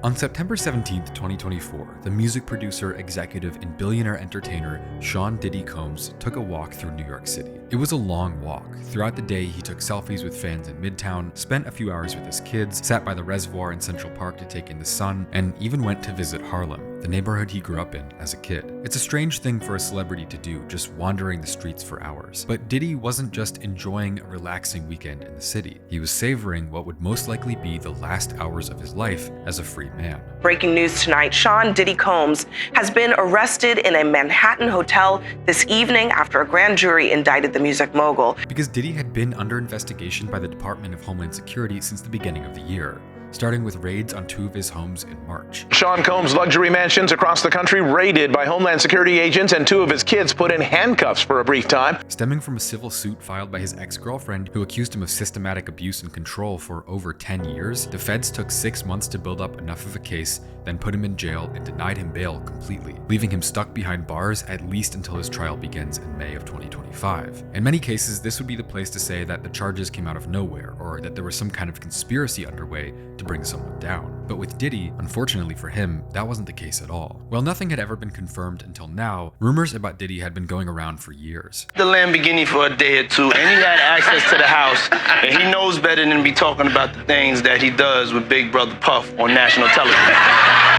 On September 17, 2024, the music producer, executive, and billionaire entertainer Sean Diddy Combs took a walk through New York City. It was a long walk. Throughout the day, he took selfies with fans in Midtown, spent a few hours with his kids, sat by the reservoir in Central Park to take in the sun, and even went to visit Harlem, the neighborhood he grew up in as a kid. It's a strange thing for a celebrity to do, just wandering the streets for hours. But Diddy wasn't just enjoying a relaxing weekend in the city. He was savoring what would most likely be the last hours of his life as a free man. Breaking news tonight, Sean Diddy Combs has been arrested in a Manhattan hotel this evening after a grand jury indicted the music mogul. Because Diddy had been under investigation by the Department of Homeland Security since the beginning of the year, starting with raids on 2 of his homes in March. Sean Combs' luxury mansions across the country raided by Homeland Security agents, and 2 of his kids put in handcuffs for a brief time. Stemming from a civil suit filed by his ex-girlfriend who accused him of systematic abuse and control for over 10 years, the feds took 6 months to build up enough of a case, then put him in jail and denied him bail completely, leaving him stuck behind bars at least until his trial begins in May of 2025. In many cases, this would be the place to say that the charges came out of nowhere, or that there was some kind of conspiracy underway to bring someone down. But with Diddy, unfortunately for him, that wasn't the case at all. While nothing had ever been confirmed until now, rumors about Diddy had been going around for years. The Lamborghini for a day or two, and he had access to the house, and he knows better than to be talking about the things that he does with Big Brother Puff on national television.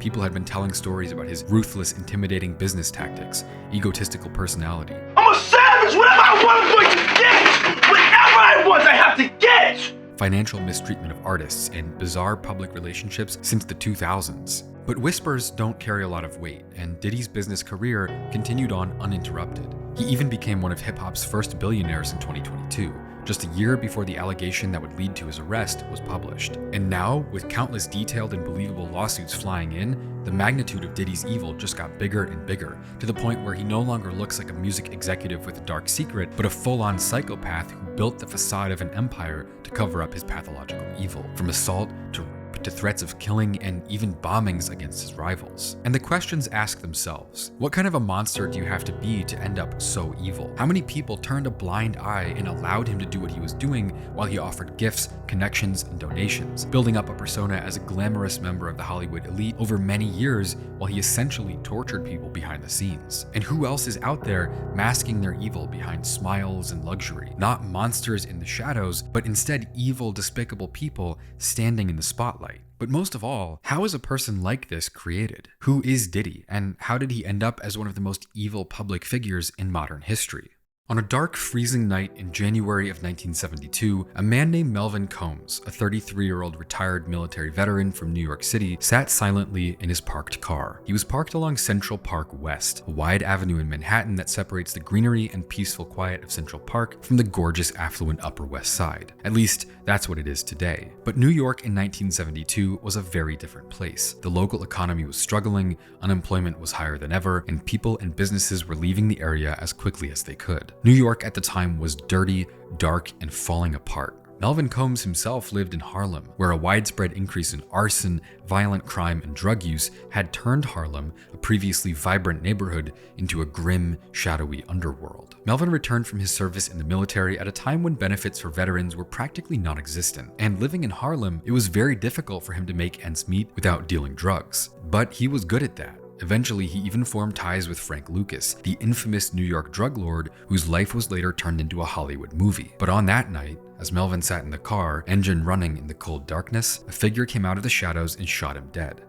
People had been telling stories about his ruthless, intimidating business tactics, egotistical personality. I'm a savage! Whatever I want, I'm going to get! Whatever I want, I have to get! Financial mistreatment of artists, and bizarre public relationships since the 2000s. But whispers don't carry a lot of weight, and Diddy's business career continued on uninterrupted. He even became one of hip-hop's first billionaires in 2022, just a year before the allegation that would lead to his arrest was published. And now, with countless detailed and believable lawsuits flying in, the magnitude of Diddy's evil just got bigger and bigger, to the point where he no longer looks like a music executive with a dark secret, but a full-on psychopath who built the facade of an empire to cover up his pathological evil, from assault to threats of killing and even bombings against his rivals. And the questions ask themselves, what kind of a monster do you have to be to end up so evil? How many people turned a blind eye and allowed him to do what he was doing while he offered gifts, connections, and donations, building up a persona as a glamorous member of the Hollywood elite over many years while he essentially tortured people behind the scenes? And who else is out there masking their evil behind smiles and luxury? Not monsters in the shadows, but instead evil, despicable people standing in the spotlight. But most of all, how is a person like this created? Who is Diddy, and how did he end up as one of the most evil public figures in modern history? On a dark, freezing night in January of 1972, a man named Melvin Combs, a 33-year-old retired military veteran from New York City, sat silently in his parked car. He was parked along Central Park West, a wide avenue in Manhattan that separates the greenery and peaceful quiet of Central Park from the gorgeous, affluent Upper West Side. At least, that's what it is today. But New York in 1972 was a very different place. The local economy was struggling, unemployment was higher than ever, and people and businesses were leaving the area as quickly as they could. New York at the time was dirty, dark, and falling apart. Melvin Combs himself lived in Harlem, where a widespread increase in arson, violent crime, and drug use had turned Harlem, a previously vibrant neighborhood, into a grim, shadowy underworld. Melvin returned from his service in the military at a time when benefits for veterans were practically non-existent, and living in Harlem, it was very difficult for him to make ends meet without dealing drugs. But he was good at that. Eventually, he even formed ties with Frank Lucas, the infamous New York drug lord whose life was later turned into a Hollywood movie. But on that night, as Melvin sat in the car, engine running in the cold darkness, a figure came out of the shadows and shot him dead.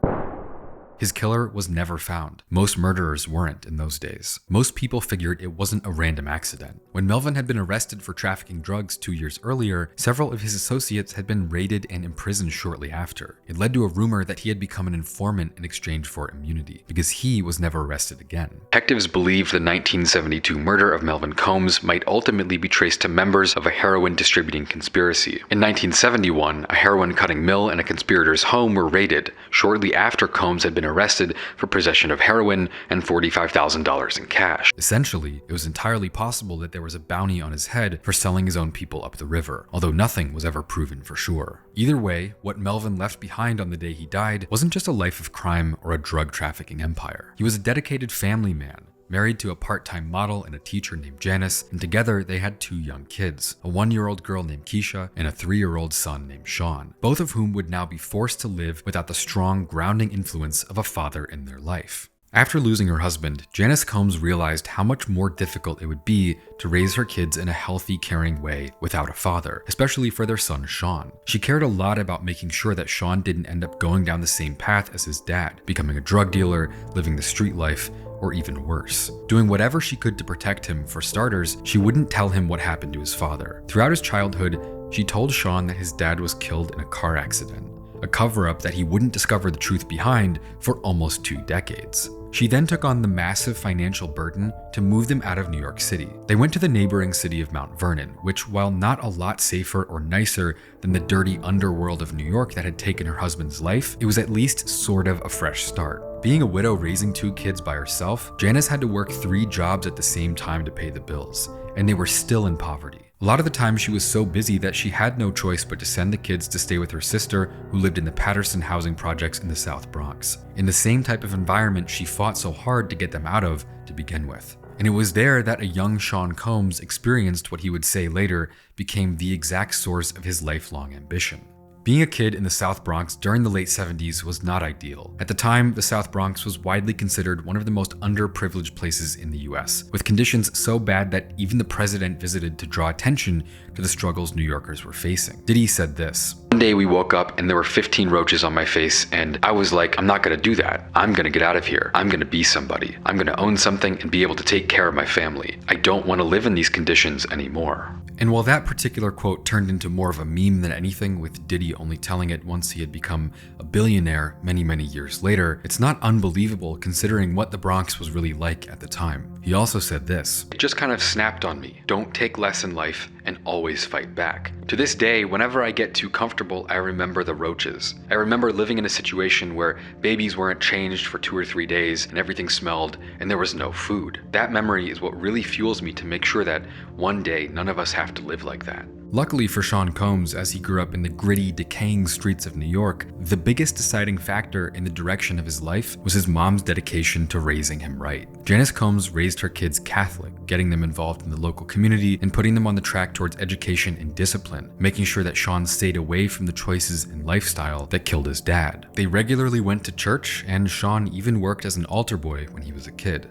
His killer was never found. Most murderers weren't in those days. Most people figured it wasn't a random accident. When Melvin had been arrested for trafficking drugs 2 years earlier, several of his associates had been raided and imprisoned shortly after. It led to a rumor that he had become an informant in exchange for immunity, because he was never arrested again. Detectives believed the 1972 murder of Melvin Combs might ultimately be traced to members of a heroin distributing conspiracy. In 1971, a heroin cutting mill and a conspirator's home were raided, shortly after Combs had been arrested for possession of heroin and $45,000 in cash. Essentially, it was entirely possible that there was a bounty on his head for selling his own people up the river, although nothing was ever proven for sure. Either way, what Melvin left behind on the day he died wasn't just a life of crime or a drug trafficking empire. He was a dedicated family man, married to a part-time model and a teacher named Janice, and together they had 2 young kids, a 1-year-old girl named Keisha and a 3-year-old son named Sean, both of whom would now be forced to live without the strong, grounding influence of a father in their life. After losing her husband, Janice Combs realized how much more difficult it would be to raise her kids in a healthy, caring way without a father, especially for their son Sean. She cared a lot about making sure that Sean didn't end up going down the same path as his dad, becoming a drug dealer, living the street life, or even worse. Doing whatever she could to protect him. For starters, she wouldn't tell him what happened to his father. Throughout his childhood, she told Sean that his dad was killed in a car accident, a cover-up that he wouldn't discover the truth behind for almost 2 decades. She then took on the massive financial burden to move them out of New York City. They went to the neighboring city of Mount Vernon, which, while not a lot safer or nicer than the dirty underworld of New York that had taken her husband's life, it was at least sort of a fresh start. Being a widow raising 2 kids by herself, Janice had to work 3 jobs at the same time to pay the bills, and they were still in poverty. A lot of the time she was so busy that she had no choice but to send the kids to stay with her sister, who lived in the Patterson housing projects in the South Bronx, in the same type of environment she fought so hard to get them out of to begin with. And it was there that a young Sean Combs experienced what he would say later became the exact source of his lifelong ambition. Being a kid in the South Bronx during the late 70s was not ideal. At the time, the South Bronx was widely considered one of the most underprivileged places in the US, with conditions so bad that even the president visited to draw attention to the struggles New Yorkers were facing. Diddy said this: "One day we woke up and there were 15 roaches on my face, and I was like, I'm not gonna do that. I'm gonna get out of here. I'm gonna be somebody. I'm gonna own something and be able to take care of my family. I don't want to live in these conditions anymore." And while that particular quote turned into more of a meme than anything, with Diddy only telling it once he had become a billionaire many years later, it's not unbelievable considering what the Bronx was really like at the time. He also said this: "It just kind of snapped on me. Don't take less in life and always fight back. To this day, whenever I get too comfortable, I remember the roaches. I remember living in a situation where babies weren't changed for 2 or 3 days and everything smelled and there was no food. That memory is what really fuels me to make sure that one day none of us have to live like that." Luckily for Sean Combs, as he grew up in the gritty, decaying streets of New York, the biggest deciding factor in the direction of his life was his mom's dedication to raising him right. Janice Combs raised her kids Catholic, getting them involved in the local community and putting them on the track towards education and discipline, making sure that Sean stayed away from the choices and lifestyle that killed his dad. They regularly went to church, and Sean even worked as an altar boy when he was a kid.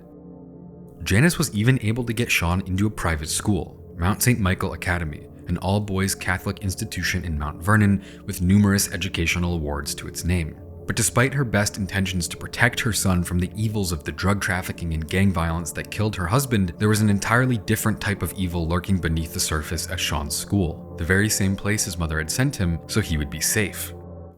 Janice was even able to get Sean into a private school, Mount St. Michael Academy, an all-boys Catholic institution in Mount Vernon with numerous educational awards to its name. But despite her best intentions to protect her son from the evils of the drug trafficking and gang violence that killed her husband, there was an entirely different type of evil lurking beneath the surface at Sean's school, the very same place his mother had sent him so he would be safe.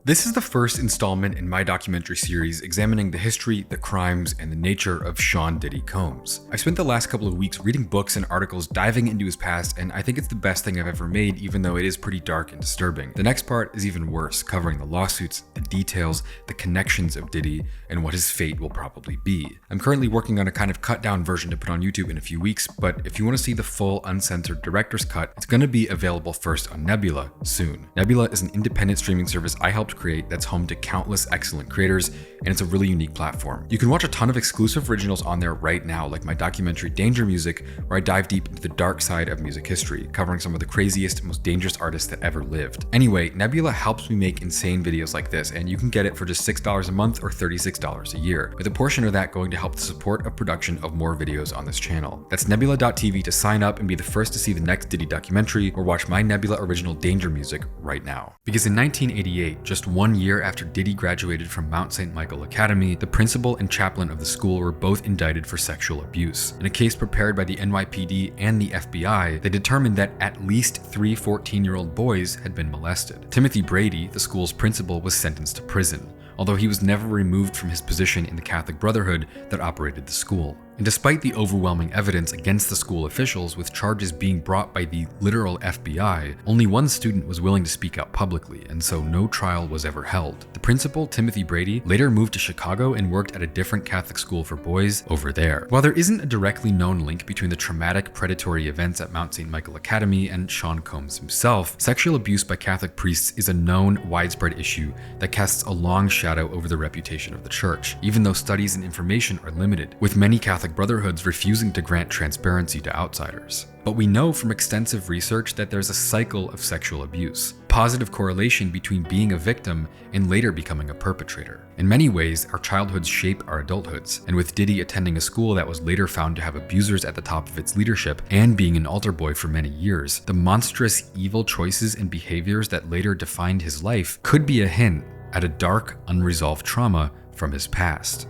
This is the first installment in my documentary series examining the history, the crimes, and the nature of Sean Diddy Combs. I spent the last couple of weeks reading books and articles diving into his past, and I think it's the best thing I've ever made, even though it is pretty dark and disturbing. The next part is even worse, covering the lawsuits, the details, the connections of Diddy, and what his fate will probably be. I'm currently working on a kind of cut down version to put on YouTube in a few weeks, but if you want to see the full uncensored director's cut, it's going to be available first on Nebula soon. Nebula is an independent streaming service I helped create that's home to countless excellent creators, and it's a really unique platform. You can watch a ton of exclusive originals on there right now, like my documentary Danger Music, where I dive deep into the dark side of music history, covering some of the craziest, most dangerous artists that ever lived. Anyway, Nebula helps me make insane videos like this, and you can get it for just $6 a month or $36 a year, with a portion of that going to help the support of production of more videos on this channel. That's nebula.tv to sign up and be the first to see the next Diddy documentary or watch my Nebula original Danger Music right now. Because in 1988, just 1 year after Diddy graduated from Mount St. Michael Academy, the principal and chaplain of the school were both indicted for sexual abuse. In a case prepared by the NYPD and the FBI, they determined that at least 3 14-year-old boys had been molested. Timothy Brady, the school's principal, was sentenced to prison, although he was never removed from his position in the Catholic Brotherhood that operated the school. And despite the overwhelming evidence against the school officials, with charges being brought by the literal FBI, only one student was willing to speak out publicly, and so no trial was ever held. The principal, Timothy Brady, later moved to Chicago and worked at a different Catholic school for boys over there. While there isn't a directly known link between the traumatic predatory events at Mount St. Michael Academy and Sean Combs himself, sexual abuse by Catholic priests is a known, widespread issue that casts a long shadow over the reputation of the church, even though studies and information are limited, with many Catholic Catholic brotherhoods refusing to grant transparency to outsiders. But we know from extensive research that there's a cycle of sexual abuse, positive correlation between being a victim and later becoming a perpetrator. In many ways, our childhoods shape our adulthoods, and with Diddy attending a school that was later found to have abusers at the top of its leadership and being an altar boy for many years, the monstrous evil choices and behaviors that later defined his life could be a hint at a dark, unresolved trauma from his past.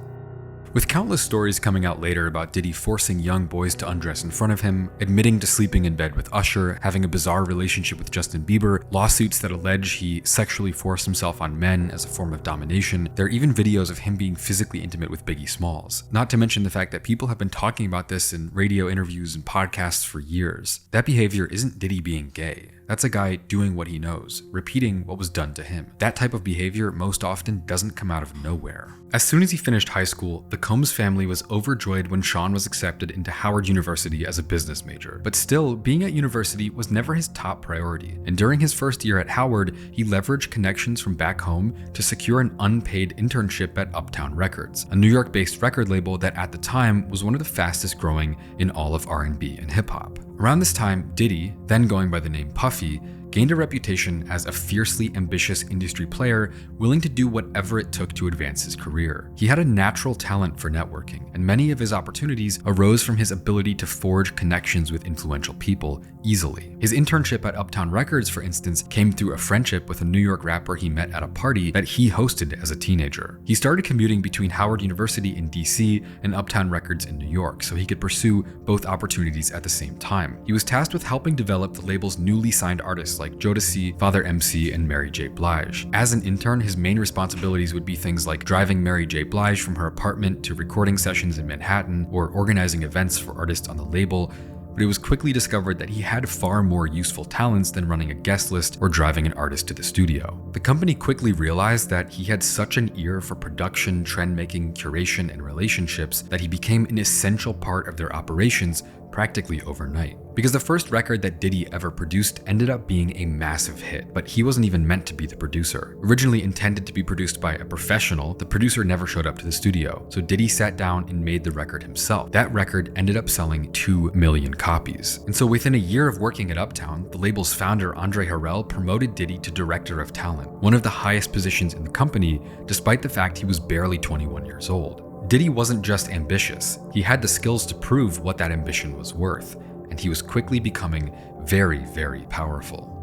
With countless stories coming out later about Diddy forcing young boys to undress in front of him, admitting to sleeping in bed with Usher, having a bizarre relationship with Justin Bieber, lawsuits that allege he sexually forced himself on men as a form of domination, there are even videos of him being physically intimate with Biggie Smalls. Not to mention the fact that people have been talking about this in radio interviews and podcasts for years. That behavior isn't Diddy being gay. That's a guy doing what he knows, repeating what was done to him. That type of behavior most often doesn't come out of nowhere. As soon as he finished high school, the Combs family was overjoyed when Shyne was accepted into Howard University as a business major. But still, being at university was never his top priority. And during his first year at Howard, he leveraged connections from back home to secure an unpaid internship at Uptown Records, a New York-based record label that at the time was one of the fastest growing in all of R&B and hip-hop. Around this time, Diddy, then going by the name Puffy, gained a reputation as a fiercely ambitious industry player willing to do whatever it took to advance his career. He had a natural talent for networking, and many of his opportunities arose from his ability to forge connections with influential people easily. His internship at Uptown Records, for instance, came through a friendship with a New York rapper he met at a party that he hosted as a teenager. He started commuting between Howard University in DC and Uptown Records in New York so he could pursue both opportunities at the same time. He was tasked with helping develop the label's newly signed artists like Jodeci, Father MC, and Mary J. Blige. As an intern, his main responsibilities would be things like driving Mary J. Blige from her apartment to recording sessions in Manhattan or organizing events for artists on the label, but it was quickly discovered that he had far more useful talents than running a guest list or driving an artist to the studio. The company quickly realized that he had such an ear for production, trend-making, curation, and relationships that he became an essential part of their operations practically overnight. Because the first record that Diddy ever produced ended up being a massive hit, but he wasn't even meant to be the producer. Originally intended to be produced by a professional, the producer never showed up to the studio, so Diddy sat down and made the record himself. That record ended up selling 2 million copies. And so within a year of working at Uptown, the label's founder Andre Harrell promoted Diddy to Director of Talent, one of the highest positions in the company, despite the fact he was barely 21 years old. Diddy wasn't just ambitious, he had the skills to prove what that ambition was worth, and he was quickly becoming very, very powerful.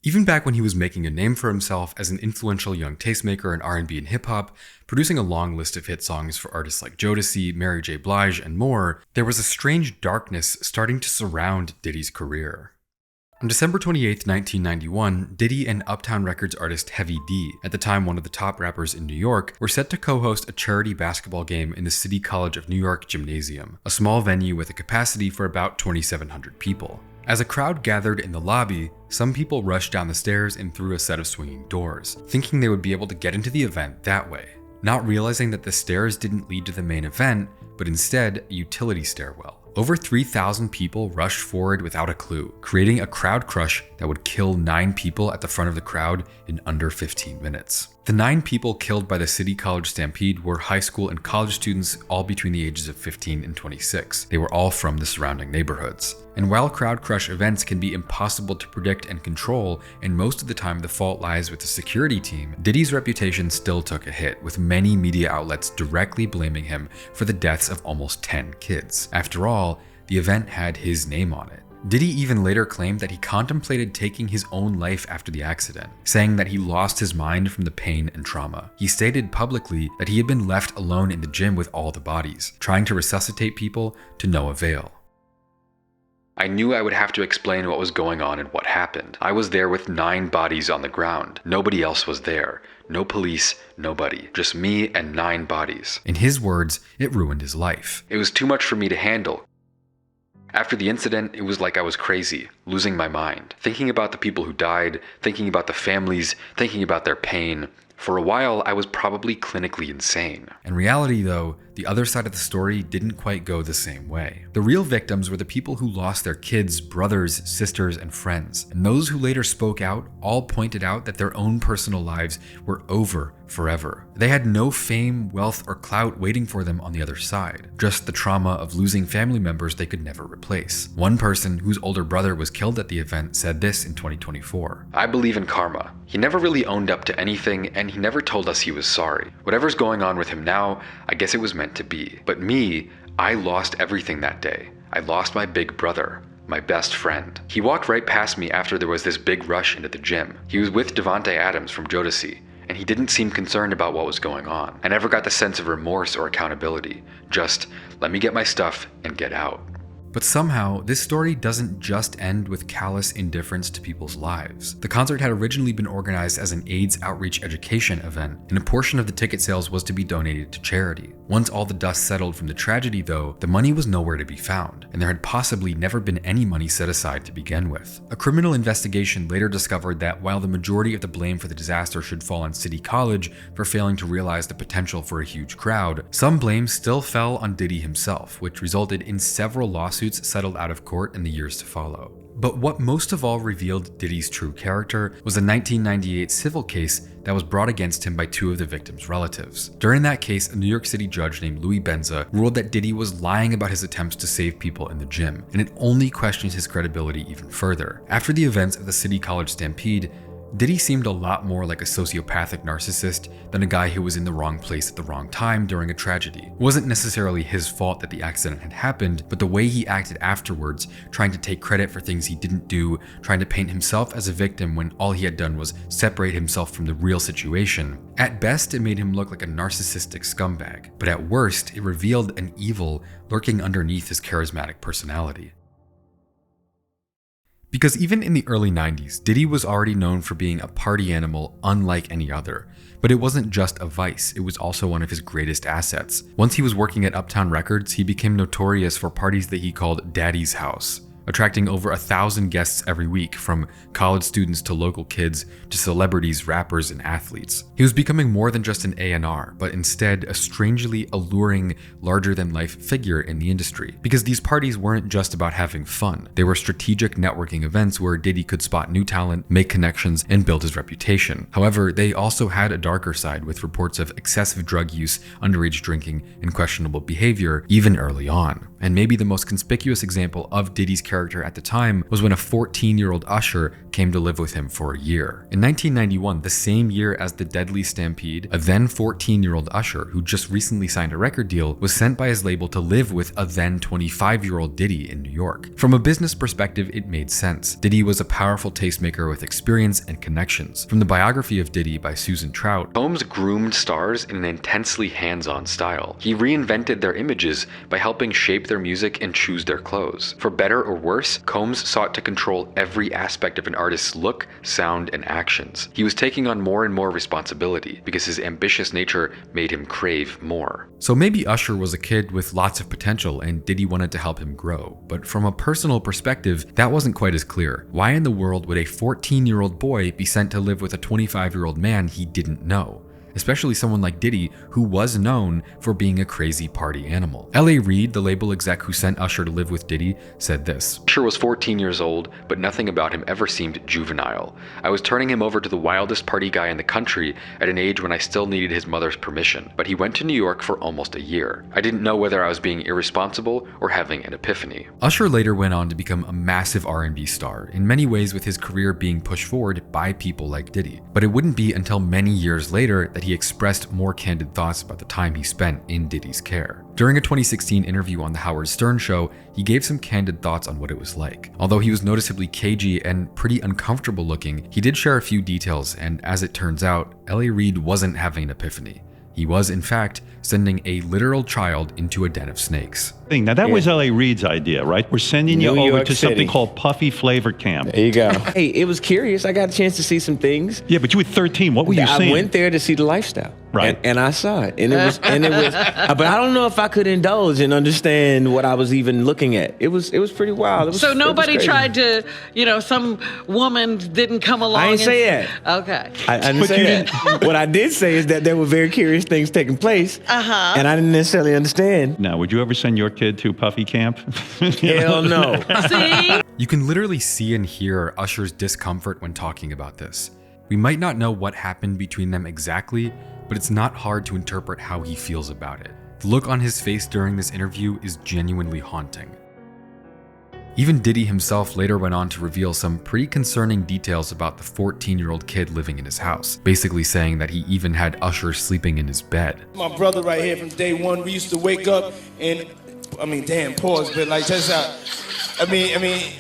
Even back when he was making a name for himself as an influential young tastemaker in R&B and hip-hop, producing a long list of hit songs for artists like Jodeci, Mary J. Blige, and more, there was a strange darkness starting to surround Diddy's career. On December 28, 1991, Diddy and Uptown Records artist Heavy D, at the time one of the top rappers in New York, were set to co-host a charity basketball game in the City College of New York Gymnasium, a small venue with a capacity for about 2,700 people. As a crowd gathered in the lobby, some people rushed down the stairs and through a set of swinging doors, thinking they would be able to get into the event that way, not realizing that the stairs didn't lead to the main event, but instead a utility stairwell. Over 3,000 people rushed forward without a clue, creating a crowd crush that would kill 9 people at the front of the crowd in under 15 minutes. The 9 people killed by the City College stampede were high school and college students, all between the ages of 15 and 26. They were all from the surrounding neighborhoods. And while crowd crush events can be impossible to predict and control, and most of the time the fault lies with the security team, Diddy's reputation still took a hit, with many media outlets directly blaming him for the deaths of almost 10 kids. After all, the event had his name on it. Diddy even later claimed that he contemplated taking his own life after the accident, saying that he lost his mind from the pain and trauma. He stated publicly that he had been left alone in the gym with all the bodies, trying to resuscitate people to no avail. I knew I would have to explain what was going on and what happened. I was there with 9 bodies on the ground. Nobody else was there. No police, nobody. Just me and 9 bodies. In his words, it ruined his life. It was too much for me to handle. After the incident, it was like I was crazy. losing my mind, thinking about the people who died, thinking about the families, thinking about their pain. For a while, I was probably clinically insane. In reality, though, the other side of the story didn't quite go the same way. The real victims were the people who lost their kids, brothers, sisters, and friends. And those who later spoke out all pointed out that their own personal lives were over forever. They had no fame, wealth, or clout waiting for them on the other side, just the trauma of losing family members they could never replace. One person, whose older brother was killed at the event, said this in 2024. "I believe in karma. He never really owned up to anything, and he never told us he was sorry. Whatever's going on with him now, I guess it was meant to be. But me, I lost everything that day. I lost my big brother, my best friend. He walked right past me after there was this big rush into the gym. He was with Devontae Adams from Jodeci, and he didn't seem concerned about what was going on. I never got the sense of remorse or accountability. Just, let me get my stuff and get out." But somehow, this story doesn't just end with callous indifference to people's lives. The concert had originally been organized as an AIDS outreach education event, and a portion of the ticket sales was to be donated to charity. Once all the dust settled from the tragedy, though, the money was nowhere to be found, and there had possibly never been any money set aside to begin with. A criminal investigation later discovered that while the majority of the blame for the disaster should fall on City College for failing to realize the potential for a huge crowd, some blame still fell on Diddy himself, which resulted in several lawsuits settled out of court in the years to follow. But what most of all revealed Diddy's true character was a 1998 civil case that was brought against him by two of the victims' relatives. During that case, a New York City judge named Louis Benza ruled that Diddy was lying about his attempts to save people in the gym, and it only questioned his credibility even further. After the events of the City College stampede, Diddy seemed a lot more like a sociopathic narcissist than a guy who was in the wrong place at the wrong time during a tragedy. It wasn't necessarily his fault that the accident had happened, but the way he acted afterwards, trying to take credit for things he didn't do, trying to paint himself as a victim when all he had done was separate himself from the real situation. At best, it made him look like a narcissistic scumbag, but at worst, it revealed an evil lurking underneath his charismatic personality. Because even in the early 90s, Diddy was already known for being a party animal unlike any other. But it wasn't just a vice, it was also one of his greatest assets. Once he was working at Uptown Records, he became notorious for parties that he called Daddy's House, attracting over 1,000 guests every week, from college students to local kids to celebrities, rappers, and athletes. He was becoming more than just an A&R, but instead a strangely alluring, larger-than-life figure in the industry. Because these parties weren't just about having fun. They were strategic networking events where Diddy could spot new talent, make connections, and build his reputation. However, they also had a darker side, with reports of excessive drug use, underage drinking, and questionable behavior even early on. And maybe the most conspicuous example of Diddy's character at the time was when a 14-year-old Usher came to live with him for a year. In 1991, the same year as the deadly stampede, a then 14-year-old Usher, who just recently signed a record deal, was sent by his label to live with a then 25-year-old Diddy in New York. From a business perspective, it made sense. Diddy was a powerful tastemaker with experience and connections. From the biography of Diddy by Susan Trout, Combs groomed stars in an intensely hands-on style. He reinvented their images by helping shape their music and choose their clothes. For better or worse, Combs sought to control every aspect of an artist's look, sound, and actions. He was taking on more and more responsibility because his ambitious nature made him crave more. So maybe Usher was a kid with lots of potential and Diddy wanted to help him grow, but from a personal perspective, that wasn't quite as clear. Why in the world would a 14-year-old boy be sent to live with a 25-year-old man he didn't know? Especially someone like Diddy, who was known for being a crazy party animal. L.A. Reid, the label exec who sent Usher to live with Diddy, said this: "Usher was 14 years old, but nothing about him ever seemed juvenile. I was turning him over to the wildest party guy in the country at an age when I still needed his mother's permission. But he went to New York for almost a year. I didn't know whether I was being irresponsible or having an epiphany." Usher later went on to become a massive R&B star, in many ways with his career being pushed forward by people like Diddy. But it wouldn't be until many years later that he expressed more candid thoughts about the time he spent in Diddy's care. During a 2016 interview on The Howard Stern Show, he gave some candid thoughts on what it was like. Although he was noticeably cagey and pretty uncomfortable looking, he did share a few details, and as it turns out, L.A. Reid wasn't having an epiphany. He was, in fact, sending a literal child into a den of snakes. Now, that was L.A. Reid's idea, right? We're sending you over to something called Puffy Flavor Camp. There you go. Hey, it was curious. I got a chance to see some things. Yeah, but you were 13. What were you seeing? I went there to see the lifestyle. Right. And I saw it. And it was but I don't know if I could indulge and understand what I was even looking at. It was pretty wild. So nobody tried to, some woman didn't come along. I didn't say that. Okay. I didn't say that. What I did say is that there were very curious things taking place. Uh-huh. And I didn't necessarily understand. Now, would you ever send your kid to Puffy camp? Hell no. See? You can literally see and hear Usher's discomfort when talking about this. We might not know what happened between them exactly, but it's not hard to interpret how he feels about it. The look on his face during this interview is genuinely haunting. Even Diddy himself later went on to reveal some pretty concerning details about the 14-year-old kid living in his house, basically saying that he even had Usher sleeping in his bed. My brother right here from day one, we used to wake up and, pause, but like that's how,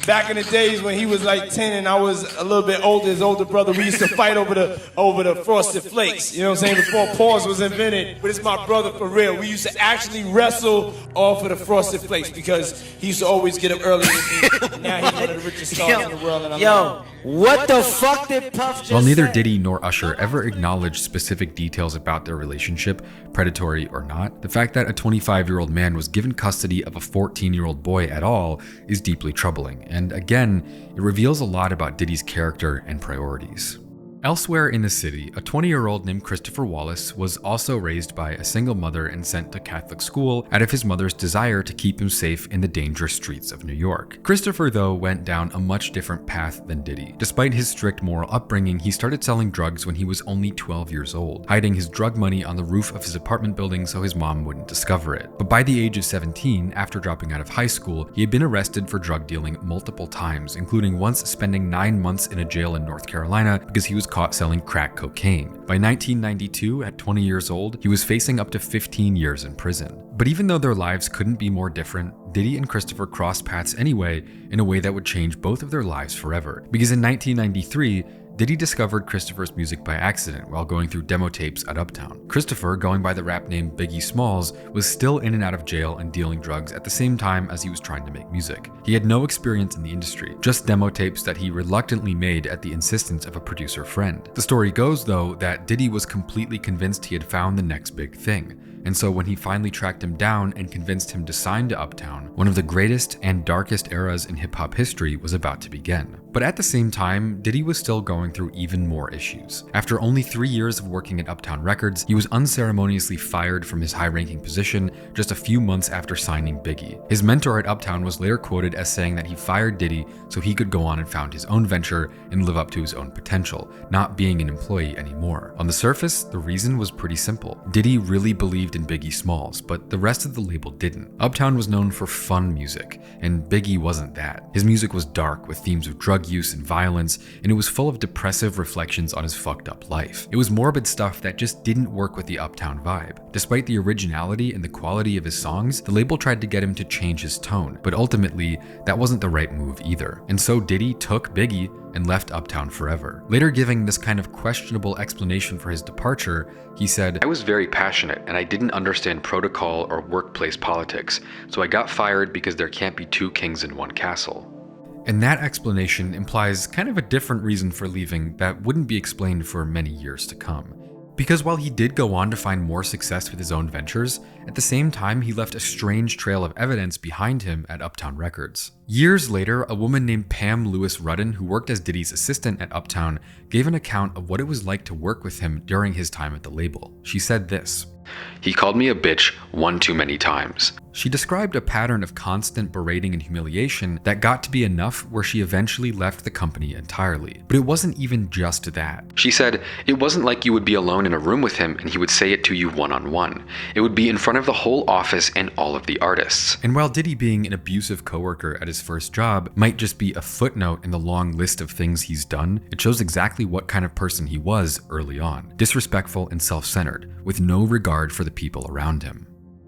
back in the days when he was like 10 and I was a little bit older, his older brother, we used to fight over the Frosted Flakes, you know what I'm saying, before pause was invented. But it's my brother for real. We used to actually wrestle off of the Frosted Flakes because he used to always get up early with me. Now he's one of the richest stars in the world. And I'm what the fuck did Puff just While neither say? Diddy nor Usher ever acknowledged specific details about their relationship, predatory or not, the fact that a 25-year-old man was given custody of a 14-year-old boy at all is deeply troubling, and again, it reveals a lot about Diddy's character and priorities. Elsewhere in the city, a 20-year-old named Christopher Wallace was also raised by a single mother and sent to Catholic school out of his mother's desire to keep him safe in the dangerous streets of New York. Christopher, though, went down a much different path than Diddy. Despite his strict moral upbringing, he started selling drugs when he was only 12 years old, hiding his drug money on the roof of his apartment building so his mom wouldn't discover it. But by the age of 17, after dropping out of high school, he had been arrested for drug dealing multiple times, including once spending 9 months in a jail in North Carolina because he was caught selling crack cocaine. By 1992, at 20 years old, he was facing up to 15 years in prison. But even though their lives couldn't be more different, Diddy and Christopher crossed paths anyway in a way that would change both of their lives forever. Because in 1993, Diddy discovered Christopher's music by accident while going through demo tapes at Uptown. Christopher, going by the rap name Biggie Smalls, was still in and out of jail and dealing drugs at the same time as he was trying to make music. He had no experience in the industry, just demo tapes that he reluctantly made at the insistence of a producer friend. The story goes, though, that Diddy was completely convinced he had found the next big thing. And so when he finally tracked him down and convinced him to sign to Uptown, one of the greatest and darkest eras in hip-hop history was about to begin. But at the same time, Diddy was still going through even more issues. After only 3 years of working at Uptown Records, he was unceremoniously fired from his high-ranking position just a few months after signing Biggie. His mentor at Uptown was later quoted as saying that he fired Diddy so he could go on and found his own venture and live up to his own potential, not being an employee anymore. On the surface, the reason was pretty simple. Diddy really believed in Biggie Smalls, but the rest of the label didn't. Uptown was known for fun music, and Biggie wasn't that. His music was dark with themes of drug use and violence, and it was full of depressive reflections on his fucked up life. It was morbid stuff that just didn't work with the Uptown vibe. Despite the originality and the quality of his songs, the label tried to get him to change his tone, but ultimately, that wasn't the right move either. And so Diddy took Biggie and left Uptown forever. Later giving this kind of questionable explanation for his departure, he said, "I was very passionate and I didn't understand protocol or workplace politics, so I got fired because there can't be two kings in one castle." And that explanation implies kind of a different reason for leaving that wouldn't be explained for many years to come. Because while he did go on to find more success with his own ventures, at the same time he left a strange trail of evidence behind him at Uptown Records. Years later, a woman named Pam Lewis Rudden, who worked as Diddy's assistant at Uptown, gave an account of what it was like to work with him during his time at the label. She said this: "He called me a bitch one too many times." She described a pattern of constant berating and humiliation that got to be enough where she eventually left the company entirely. But it wasn't even just that. She said, "It wasn't like you would be alone in a room with him and he would say it to you one-on-one. It would be in front of the whole office and all of the artists." And while Diddy being an abusive coworker at his first job might just be a footnote in the long list of things he's done, it shows exactly what kind of person he was early on. Disrespectful and self-centered, with no regard for the people around him.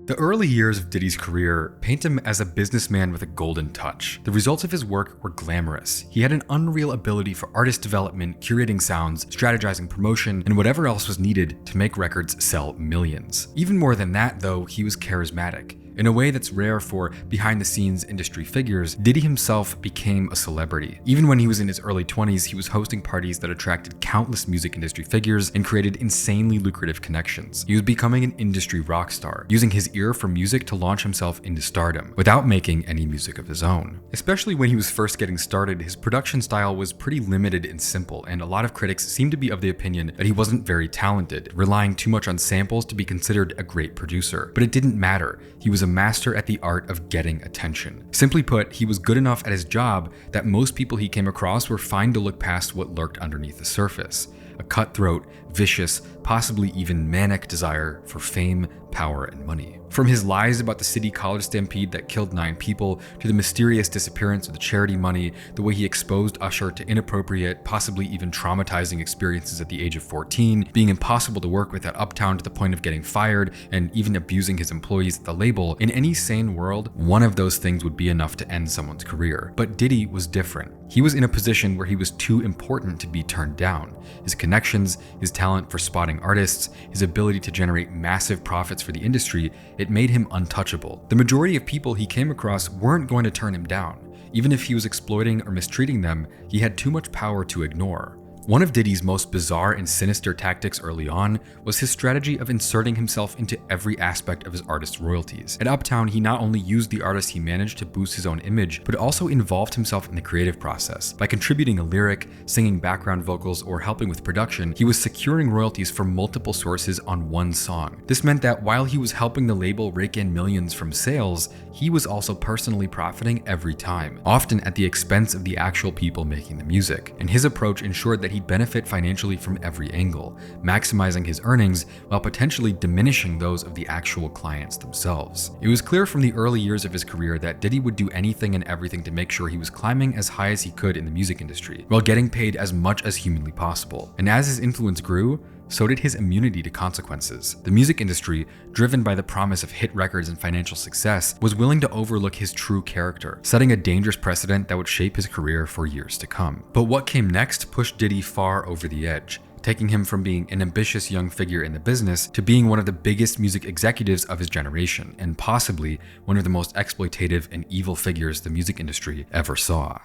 The early years of Diddy's career paint him as a businessman with a golden touch. The results of his work were glamorous. He had an unreal ability for artist development, curating sounds, strategizing promotion, and whatever else was needed to make records sell millions. Even more than that, though, he was charismatic. In a way that's rare for behind-the-scenes industry figures, Diddy himself became a celebrity. Even when he was in his early 20s, he was hosting parties that attracted countless music industry figures and created insanely lucrative connections. He was becoming an industry rock star, using his ear for music to launch himself into stardom, without making any music of his own. Especially when he was first getting started, his production style was pretty limited and simple, and a lot of critics seemed to be of the opinion that he wasn't very talented, relying too much on samples to be considered a great producer. But it didn't matter. He was a master at the art of getting attention. Simply put, he was good enough at his job that most people he came across were fine to look past what lurked underneath the surface. A cutthroat, vicious, possibly even manic desire for fame, power, and money. From his lies about the city college stampede that killed 9 people, to the mysterious disappearance of the charity money, the way he exposed Usher to inappropriate, possibly even traumatizing experiences at the age of 14, being impossible to work with at Uptown to the point of getting fired, and even abusing his employees at the label, in any sane world, one of those things would be enough to end someone's career. But Diddy was different. He was in a position where he was too important to be turned down. His connections, his talent for spotting artists, his ability to generate massive profits for the industry, it made him untouchable. The majority of people he came across weren't going to turn him down. Even if he was exploiting or mistreating them, he had too much power to ignore. One of Diddy's most bizarre and sinister tactics early on was his strategy of inserting himself into every aspect of his artist's royalties. At Uptown, he not only used the artists he managed to boost his own image, but also involved himself in the creative process. By contributing a lyric, singing background vocals, or helping with production, he was securing royalties from multiple sources on one song. This meant that while he was helping the label rake in millions from sales, he was also personally profiting every time, often at the expense of the actual people making the music. And his approach ensured that he'd benefit financially from every angle, maximizing his earnings while potentially diminishing those of the actual clients themselves. It was clear from the early years of his career that Diddy would do anything and everything to make sure he was climbing as high as he could in the music industry, while getting paid as much as humanly possible. And as his influence grew, so did his immunity to consequences. The music industry, driven by the promise of hit records and financial success, was willing to overlook his true character, setting a dangerous precedent that would shape his career for years to come. But what came next pushed Diddy far over the edge, taking him from being an ambitious young figure in the business to being one of the biggest music executives of his generation, and possibly one of the most exploitative and evil figures the music industry ever saw.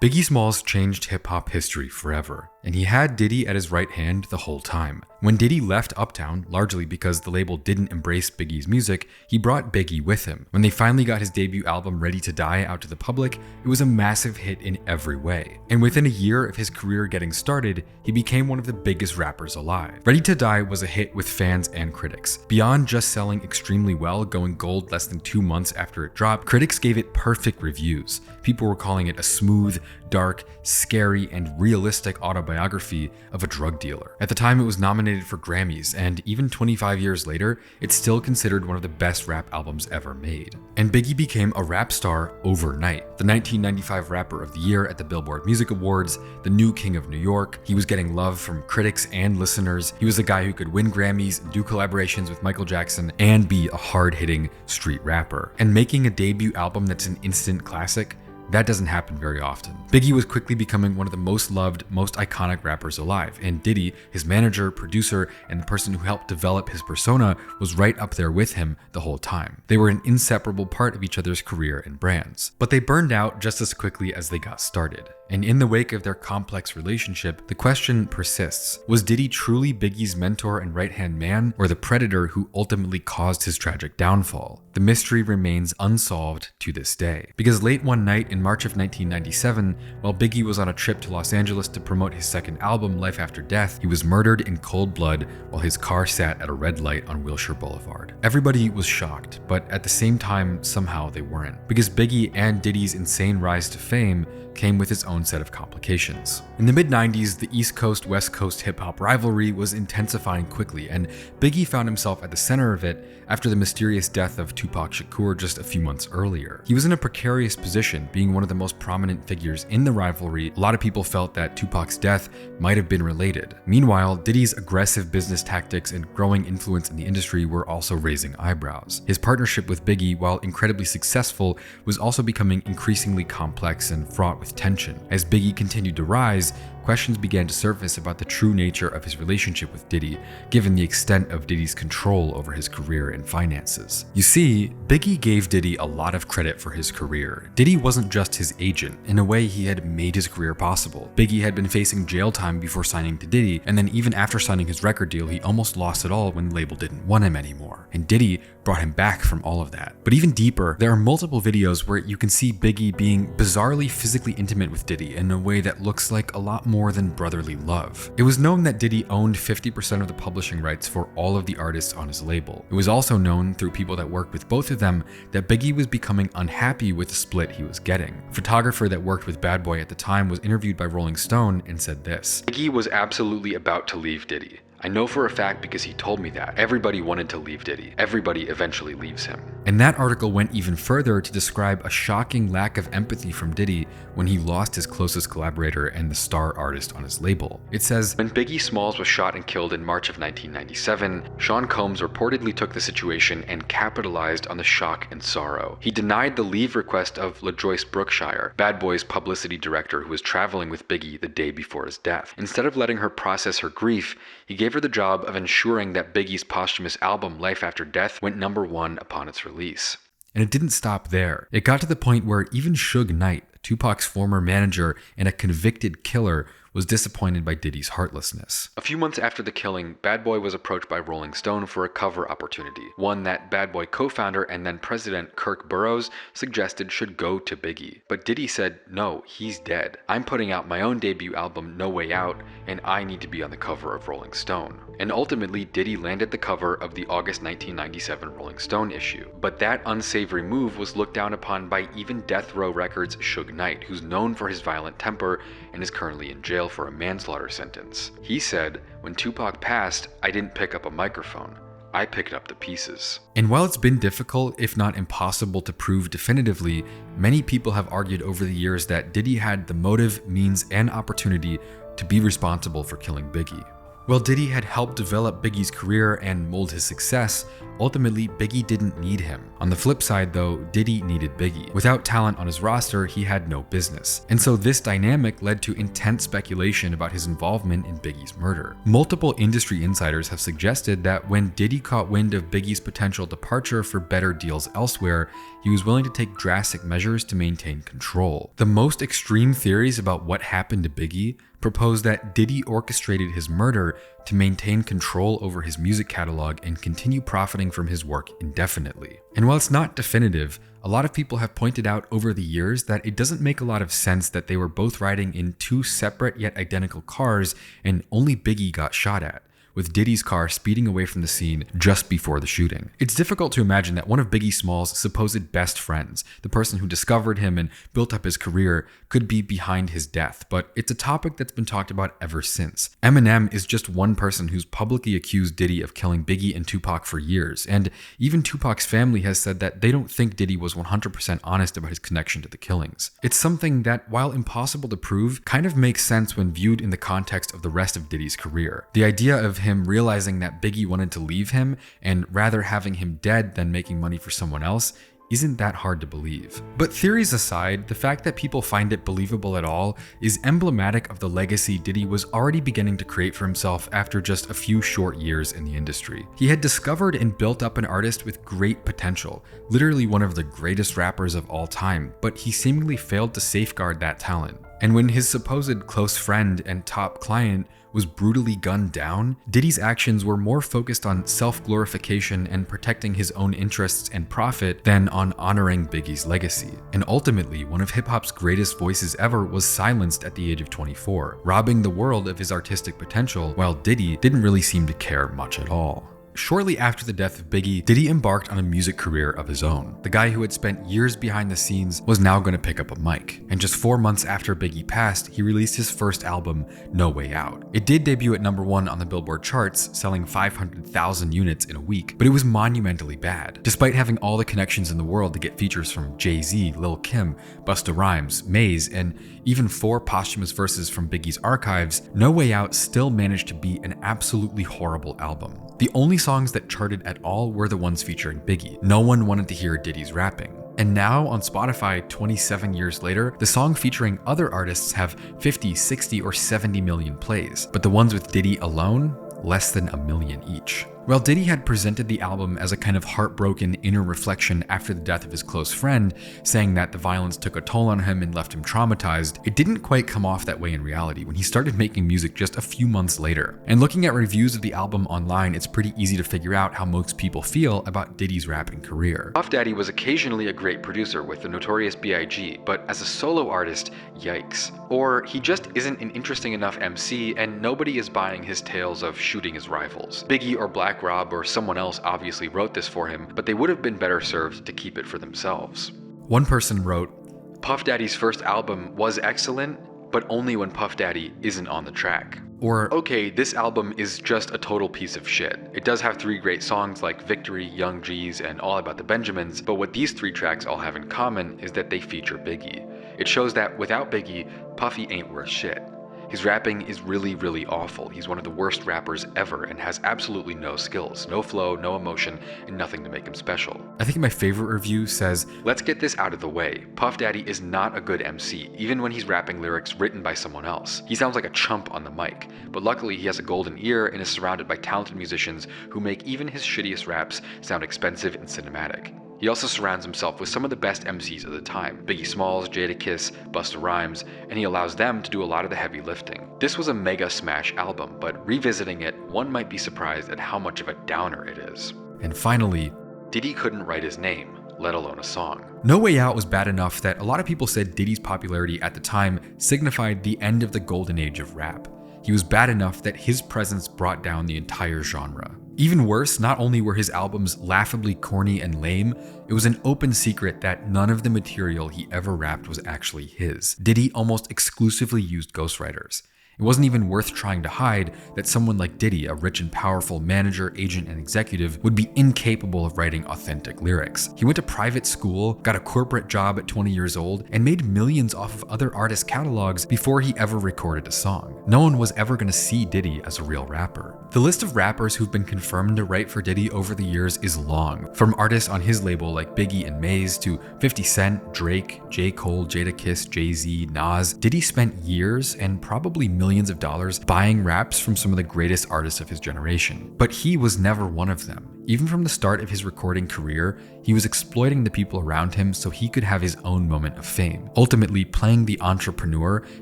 Biggie Smalls changed hip-hop history forever, and he had Diddy at his right hand the whole time. When Diddy left Uptown, largely because the label didn't embrace Biggie's music, he brought Biggie with him. When they finally got his debut album Ready to Die out to the public, it was a massive hit in every way. And within a year of his career getting started, he became one of the biggest rappers alive. Ready to Die was a hit with fans and critics. Beyond just selling extremely well, going gold less than 2 months after it dropped, critics gave it perfect reviews. People were calling it a smooth, dark, scary, and realistic autobiography of a drug dealer. At the time, it was nominated for Grammys, and even 25 years later, it's still considered one of the best rap albums ever made. And Biggie became a rap star overnight. The 1995 Rapper of the Year at the Billboard Music Awards, the new King of New York. He was getting love from critics and listeners. He was the guy who could win Grammys, do collaborations with Michael Jackson, and be a hard-hitting street rapper. And making a debut album that's an instant classic, that doesn't happen very often. Biggie was quickly becoming one of the most loved, most iconic rappers alive, and Diddy, his manager, producer, and the person who helped develop his persona, was right up there with him the whole time. They were an inseparable part of each other's career and brands. But they burned out just as quickly as they got started. And in the wake of their complex relationship, the question persists. Was Diddy truly Biggie's mentor and right-hand man, or the predator who ultimately caused his tragic downfall? The mystery remains unsolved to this day. Because late one night in March of 1997, while Biggie was on a trip to Los Angeles to promote his second album, Life After Death, he was murdered in cold blood while his car sat at a red light on Wilshire Boulevard. Everybody was shocked, but at the same time, somehow they weren't. Because Biggie and Diddy's insane rise to fame came with its own set of complications. In the mid-90s, the East Coast-West Coast hip-hop rivalry was intensifying quickly, and Biggie found himself at the center of it after the mysterious death of Tupac Shakur just a few months earlier. He was in a precarious position, being one of the most prominent figures in the rivalry. A lot of people felt that Tupac's death might have been related. Meanwhile, Diddy's aggressive business tactics and growing influence in the industry were also raising eyebrows. His partnership with Biggie, while incredibly successful, was also becoming increasingly complex and fraught with tension. As Biggie continued to rise, questions began to surface about the true nature of his relationship with Diddy, given the extent of Diddy's control over his career and finances. You see, Biggie gave Diddy a lot of credit for his career. Diddy wasn't just his agent. In a way, he had made his career possible. Biggie had been facing jail time before signing to Diddy, and then even after signing his record deal, he almost lost it all when the label didn't want him anymore. And Diddy brought him back from all of that. But even deeper, there are multiple videos where you can see Biggie being bizarrely physically intimate with Diddy in a way that looks like a lot more than brotherly love. It was known that Diddy owned 50% of the publishing rights for all of the artists on his label. It was also known through people that worked with both of them that Biggie was becoming unhappy with the split he was getting. A photographer that worked with Bad Boy at the time was interviewed by Rolling Stone and said this: "Biggie was absolutely about to leave Diddy. I know for a fact because he told me that. Everybody wanted to leave Diddy. Everybody eventually leaves him." And that article went even further to describe a shocking lack of empathy from Diddy when he lost his closest collaborator and the star artist on his label. It says, "When Biggie Smalls was shot and killed in March of 1997, Sean Combs reportedly took the situation and capitalized on the shock and sorrow. He denied the leave request of LaJoyce Brookshire, Bad Boy's publicity director who was traveling with Biggie the day before his death. Instead of letting her process her grief, he gave her the job of ensuring that Biggie's posthumous album Life After Death went #1 upon its release." And it didn't stop there. It got to the point where even Suge Knight, Tupac's former manager and a convicted killer, was disappointed by Diddy's heartlessness. A few months after the killing, Bad Boy was approached by Rolling Stone for a cover opportunity, one that Bad Boy co-founder and then president Kirk Burroughs suggested should go to Biggie. But Diddy said, "No, he's dead. I'm putting out my own debut album, No Way Out, and I need to be on the cover of Rolling Stone." And ultimately, Diddy landed the cover of the August 1997 Rolling Stone issue. But that unsavory move was looked down upon by even Death Row Records' Suge Knight, who's known for his violent temper and is currently in jail for a manslaughter sentence. He said, "When Tupac passed, I didn't pick up a microphone. I picked up the pieces." And while it's been difficult, if not impossible, to prove definitively, many people have argued over the years that Diddy had the motive, means, and opportunity to be responsible for killing Biggie. While Diddy had helped develop Biggie's career and mold his success, ultimately Biggie didn't need him. On the flip side though, Diddy needed Biggie. Without talent on his roster, he had no business. And so this dynamic led to intense speculation about his involvement in Biggie's murder. Multiple industry insiders have suggested that when Diddy caught wind of Biggie's potential departure for better deals elsewhere, he was willing to take drastic measures to maintain control. The most extreme theories about what happened to Biggie propose that Diddy orchestrated his murder to maintain control over his music catalog and continue profiting from his work indefinitely. And while it's not definitive, a lot of people have pointed out over the years that it doesn't make a lot of sense that they were both riding in two separate yet identical cars and only Biggie got shot at, with Diddy's car speeding away from the scene just before the shooting. It's difficult to imagine that one of Biggie Smalls' supposed best friends, the person who discovered him and built up his career, could be behind his death, but it's a topic that's been talked about ever since. Eminem is just one person who's publicly accused Diddy of killing Biggie and Tupac for years, and even Tupac's family has said that they don't think Diddy was 100% honest about his connection to the killings. It's something that, while impossible to prove, kind of makes sense when viewed in the context of the rest of Diddy's career. The idea of him realizing that Biggie wanted to leave him and rather having him dead than making money for someone else isn't that hard to believe. But theories aside, the fact that people find it believable at all is emblematic of the legacy Diddy was already beginning to create for himself after just a few short years in the industry. He had discovered and built up an artist with great potential, literally one of the greatest rappers of all time, but he seemingly failed to safeguard that talent. And when his supposed close friend and top client was brutally gunned down, Diddy's actions were more focused on self-glorification and protecting his own interests and profit than on honoring Biggie's legacy. And ultimately, one of hip-hop's greatest voices ever was silenced at the age of 24, robbing the world of his artistic potential, while Diddy didn't really seem to care much at all. Shortly after the death of Biggie, Diddy embarked on a music career of his own. The guy who had spent years behind the scenes was now going to pick up a mic. And just 4 months after Biggie passed, he released his first album, No Way Out. It did debut at #1 on the Billboard charts, selling 500,000 units in a week, but it was monumentally bad. Despite having all the connections in the world to get features from Jay-Z, Lil Kim, Busta Rhymes, Maze, and even 4 posthumous verses from Biggie's archives, No Way Out still managed to be an absolutely horrible album. The only songs that charted at all were the ones featuring Biggie. No one wanted to hear Diddy's rapping. And now on Spotify, 27 years later, the song featuring other artists have 50, 60, or 70 million plays, but the ones with Diddy alone, less than 1 million each. While Diddy had presented the album as a kind of heartbroken inner reflection after the death of his close friend, saying that the violence took a toll on him and left him traumatized, it didn't quite come off that way in reality when he started making music just a few months later. And looking at reviews of the album online, it's pretty easy to figure out how most people feel about Diddy's rapping career. Puff Daddy was occasionally a great producer with the Notorious B.I.G, but as a solo artist, yikes. Or he just isn't an interesting enough MC and nobody is buying his tales of shooting his rivals. Biggie or Black Rob or someone else obviously wrote this for him, but they would have been better served to keep it for themselves. One person wrote, Puff Daddy's first album was excellent, but only when Puff Daddy isn't on the track. Or, okay, this album is just a total piece of shit. It does have 3 great songs like Victory, Young G's, and All About the Benjamins, but what these 3 tracks all have in common is that they feature Biggie. It shows that without Biggie, Puffy ain't worth shit. His rapping is really, really awful. He's one of the worst rappers ever and has absolutely no skills, no flow, no emotion, and nothing to make him special. I think my favorite review says, let's get this out of the way. Puff Daddy is not a good MC, even when he's rapping lyrics written by someone else. He sounds like a chump on the mic, but luckily he has a golden ear and is surrounded by talented musicians who make even his shittiest raps sound expensive and cinematic. He also surrounds himself with some of the best MCs of the time, Biggie Smalls, Jadakiss, Busta Rhymes, and he allows them to do a lot of the heavy lifting. This was a mega smash album, but revisiting it, one might be surprised at how much of a downer it is. And finally, Diddy couldn't write his name, let alone a song. No Way Out was bad enough that a lot of people said Diddy's popularity at the time signified the end of the golden age of rap. He was bad enough that his presence brought down the entire genre. Even worse, not only were his albums laughably corny and lame, it was an open secret that none of the material he ever rapped was actually his. Diddy almost exclusively used ghostwriters. It wasn't even worth trying to hide that someone like Diddy, a rich and powerful manager, agent, and executive, would be incapable of writing authentic lyrics. He went to private school, got a corporate job at 20 years old, and made millions off of other artists' catalogs before he ever recorded a song. No one was ever going to see Diddy as a real rapper. The list of rappers who've been confirmed to write for Diddy over the years is long, from artists on his label like Biggie and Maze to 50 Cent, Drake, J. Cole, Jadakiss, Jay-Z, Nas. Diddy spent years and probably millions of dollars buying raps from some of the greatest artists of his generation. But he was never one of them. Even from the start of his recording career, he was exploiting the people around him so he could have his own moment of fame, ultimately playing the entrepreneur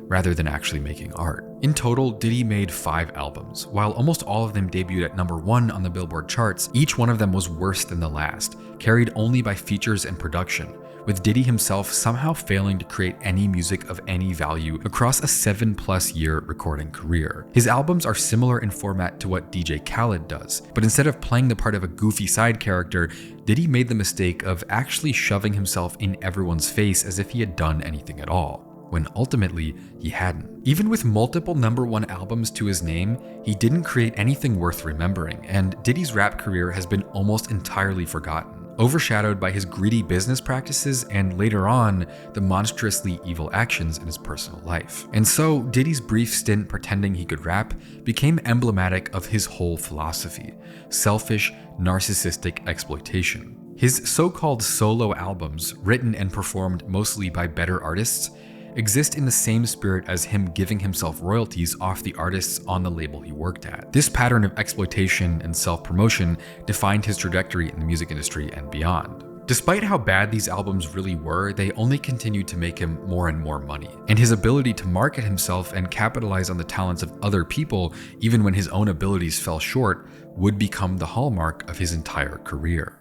rather than actually making art. In total, Diddy made 5 albums. While almost all of them debuted at #1 on the Billboard charts, each one of them was worse than the last, carried only by features and production, with Diddy himself somehow failing to create any music of any value across a 7+ year recording career. His albums are similar in format to what DJ Khaled does, but instead of playing the part of a goofy side character, Diddy made the mistake of actually shoving himself in everyone's face as if he had done anything at all, when ultimately he hadn't. Even with multiple #1 albums to his name, he didn't create anything worth remembering, and Diddy's rap career has been almost entirely forgotten, overshadowed by his greedy business practices and later on, the monstrously evil actions in his personal life. And so, Diddy's brief stint pretending he could rap became emblematic of his whole philosophy: selfish, narcissistic exploitation. His so-called solo albums, written and performed mostly by better artists, exist in the same spirit as him giving himself royalties off the artists on the label he worked at. This pattern of exploitation and self-promotion defined his trajectory in the music industry and beyond. Despite how bad these albums really were, they only continued to make him more and more money. And his ability to market himself and capitalize on the talents of other people, even when his own abilities fell short, would become the hallmark of his entire career.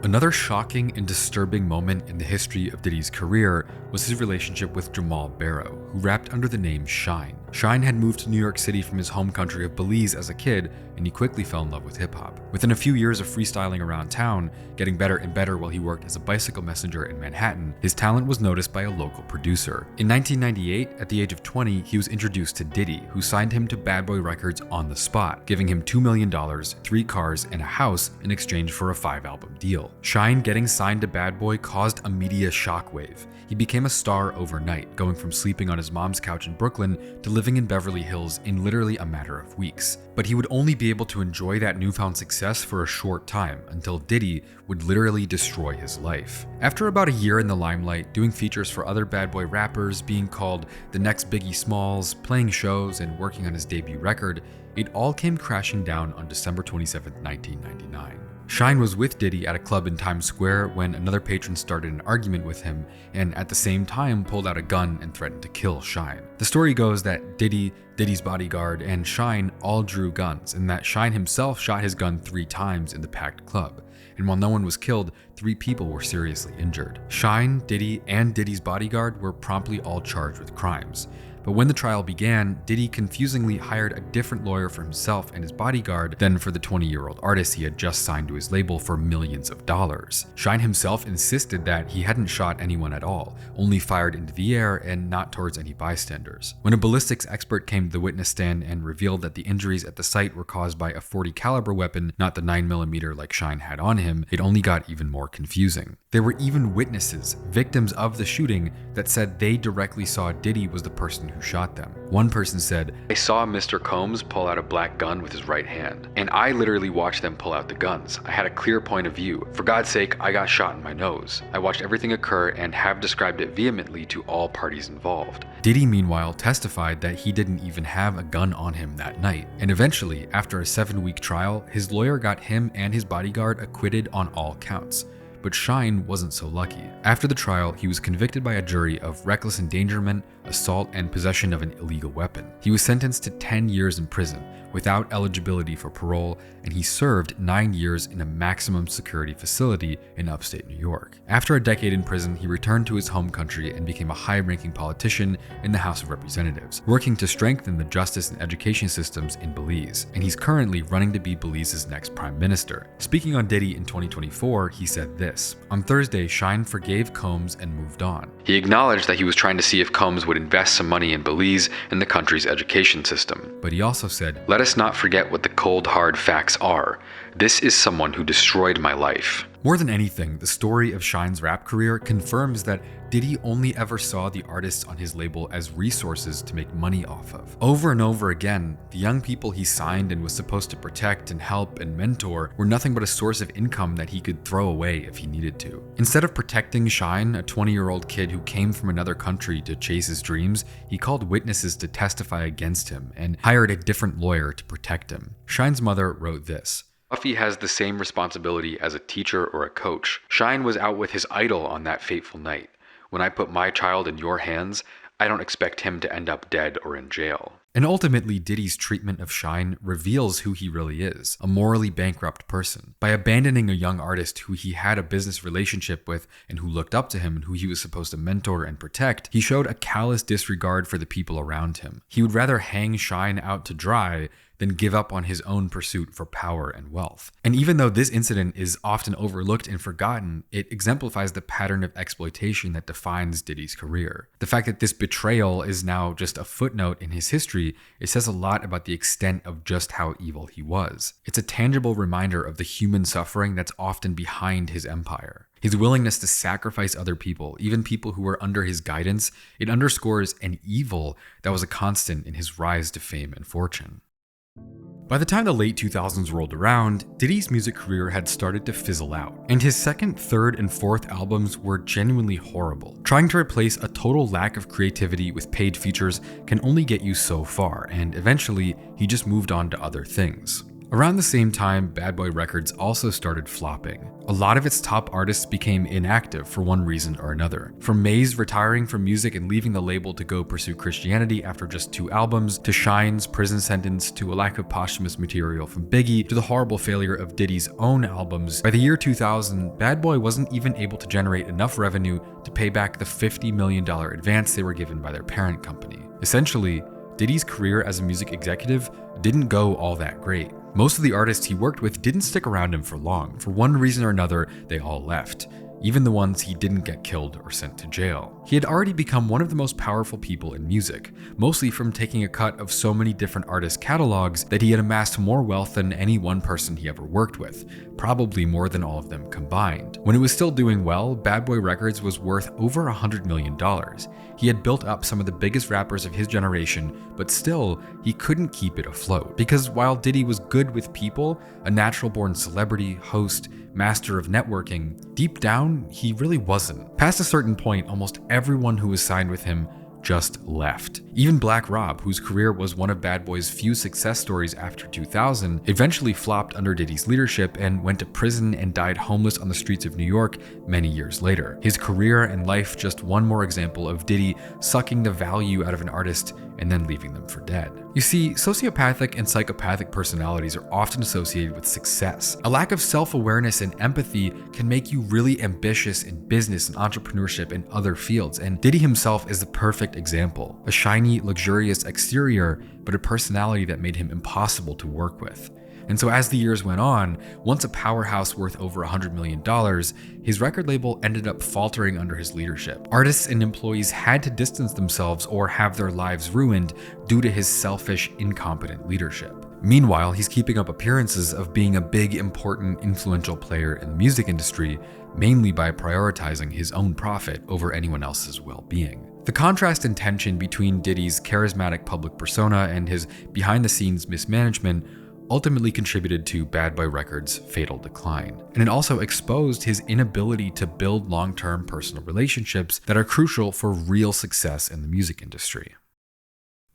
Another shocking and disturbing moment in the history of Diddy's career was his relationship with Jamal Barrow, who rapped under the name Shyne. Shyne had moved to New York City from his home country of Belize as a kid, and he quickly fell in love with hip-hop. Within a few years of freestyling around town, getting better and better while he worked as a bicycle messenger in Manhattan, his talent was noticed by a local producer. In 1998, at the age of 20, he was introduced to Diddy, who signed him to Bad Boy Records on the spot, giving him $2 million, 3 cars, and a house in exchange for a 5-album deal. Shyne getting signed to Bad Boy caused a media shockwave. He became a star overnight, going from sleeping on his mom's couch in Brooklyn to living living in Beverly Hills in literally a matter of weeks. But he would only be able to enjoy that newfound success for a short time until Diddy would literally destroy his life. After about a year in the limelight, doing features for other bad boy rappers, being called the next Biggie Smalls, playing shows, and working on his debut record, it all came crashing down on December 27, 1999. Shyne was with Diddy at a club in Times Square when another patron started an argument with him and at the same time pulled out a gun and threatened to kill Shyne. The story goes that Diddy, Diddy's bodyguard, and Shyne all drew guns, and that Shyne himself shot his gun 3 times in the packed club. And while no one was killed, 3 people were seriously injured. Shyne, Diddy, and Diddy's bodyguard were promptly all charged with crimes. But when the trial began, Diddy confusingly hired a different lawyer for himself and his bodyguard than for the 20-year-old artist he had just signed to his label for millions of dollars. Shyne himself insisted that he hadn't shot anyone at all, only fired into the air and not towards any bystanders. When a ballistics expert came to the witness stand and revealed that the injuries at the site were caused by a .40 caliber weapon, not the 9mm like Shyne had on him, it only got even more confusing. There were even witnesses, victims of the shooting, that said they directly saw Diddy was the person who shot them. One person said, "I saw Mr. Combs pull out a black gun with his right hand, and I literally watched them pull out the guns. I had a clear point of view. For God's sake, I got shot in my nose. I watched everything occur and have described it vehemently to all parties involved." Diddy, meanwhile, testified that he didn't even have a gun on him that night. And eventually, after a 7-week trial, his lawyer got him and his bodyguard acquitted on all counts. But Shyne wasn't so lucky. After the trial, he was convicted by a jury of reckless endangerment, assault, and possession of an illegal weapon. He was sentenced to 10 years in prison without eligibility for parole, and he served 9 years in a maximum security facility in upstate New York. After a decade in prison, he returned to his home country and became a high-ranking politician in the House of Representatives, working to strengthen the justice and education systems in Belize, and he's currently running to be Belize's next prime minister. Speaking on Diddy in 2024, he said this: "On Thursday, Shyne forgave Combs and moved on. He acknowledged that he was trying to see if Combs would invest some money in Belize and the country's education system. But he also said, 'Let us not forget what the cold, hard facts are. This is someone who destroyed my life.'" More than anything, the story of Shyne's rap career confirms that Diddy only ever saw the artists on his label as resources to make money off of. Over and over again, the young people he signed and was supposed to protect and help and mentor were nothing but a source of income that he could throw away if he needed to. Instead of protecting Shyne, a 20-year-old kid who came from another country to chase his dreams, he called witnesses to testify against him and hired a different lawyer to protect him. Shyne's mother wrote this: "Puffy has the same responsibility as a teacher or a coach. Shyne was out with his idol on that fateful night. When I put my child in your hands, I don't expect him to end up dead or in jail." And ultimately, Diddy's treatment of Shyne reveals who he really is, a morally bankrupt person. By abandoning a young artist who he had a business relationship with and who looked up to him and who he was supposed to mentor and protect, he showed a callous disregard for the people around him. He would rather hang Shyne out to dry than give up on his own pursuit for power and wealth. And even though this incident is often overlooked and forgotten, it exemplifies the pattern of exploitation that defines Diddy's career. The fact that this betrayal is now just a footnote in his history, it says a lot about the extent of just how evil he was. It's a tangible reminder of the human suffering that's often behind his empire. His willingness to sacrifice other people, even people who were under his guidance, it underscores an evil that was a constant in his rise to fame and fortune. By the time the late 2000s rolled around, Diddy's music career had started to fizzle out, and his second, third, and fourth albums were genuinely horrible. Trying to replace a total lack of creativity with paid features can only get you so far, and eventually, he just moved on to other things. Around the same time, Bad Boy Records also started flopping. A lot of its top artists became inactive for one reason or another. From Maze retiring from music and leaving the label to go pursue Christianity after just 2 albums, to Shyne's prison sentence, to a lack of posthumous material from Biggie, to the horrible failure of Diddy's own albums, by the year 2000, Bad Boy wasn't even able to generate enough revenue to pay back the $50 million advance they were given by their parent company. Essentially, Diddy's career as a music executive didn't go all that great. Most of the artists he worked with didn't stick around him for long. For one reason or another, they all left. even the ones he didn't get killed or sent to jail. He had already become one of the most powerful people in music, mostly from taking a cut of so many different artists' catalogs that he had amassed more wealth than any one person he ever worked with, probably more than all of them combined. When it was still doing well, Bad Boy Records was worth over $100 million. He had built up some of the biggest rappers of his generation, but still, he couldn't keep it afloat. Because while Diddy was good with people, a natural-born celebrity, host, master of networking, deep down, he really wasn't. Past a certain point, almost everyone who was signed with him just left. Even Black Rob, whose career was one of Bad Boy's few success stories after 2000, eventually flopped under Diddy's leadership and went to prison and died homeless on the streets of New York many years later. His career and life just one more example of Diddy sucking the value out of an artist and then leaving them for dead. You see, sociopathic and psychopathic personalities are often associated with success. A lack of self-awareness and empathy can make you really ambitious in business and entrepreneurship and other fields, and Diddy himself is the perfect example. A shiny, luxurious exterior, but a personality that made him impossible to work with. And so as the years went on, once a powerhouse worth over $100 million, his record label ended up faltering under his leadership. Artists and employees had to distance themselves or have their lives ruined due to his selfish, incompetent leadership. Meanwhile, he's keeping up appearances of being a big, important, influential player in the music industry, mainly by prioritizing his own profit over anyone else's well-being. The contrast and tension between Diddy's charismatic public persona and his behind-the-scenes mismanagement ultimately contributed to Bad Boy Records' fatal decline. And it also exposed his inability to build long-term personal relationships that are crucial for real success in the music industry.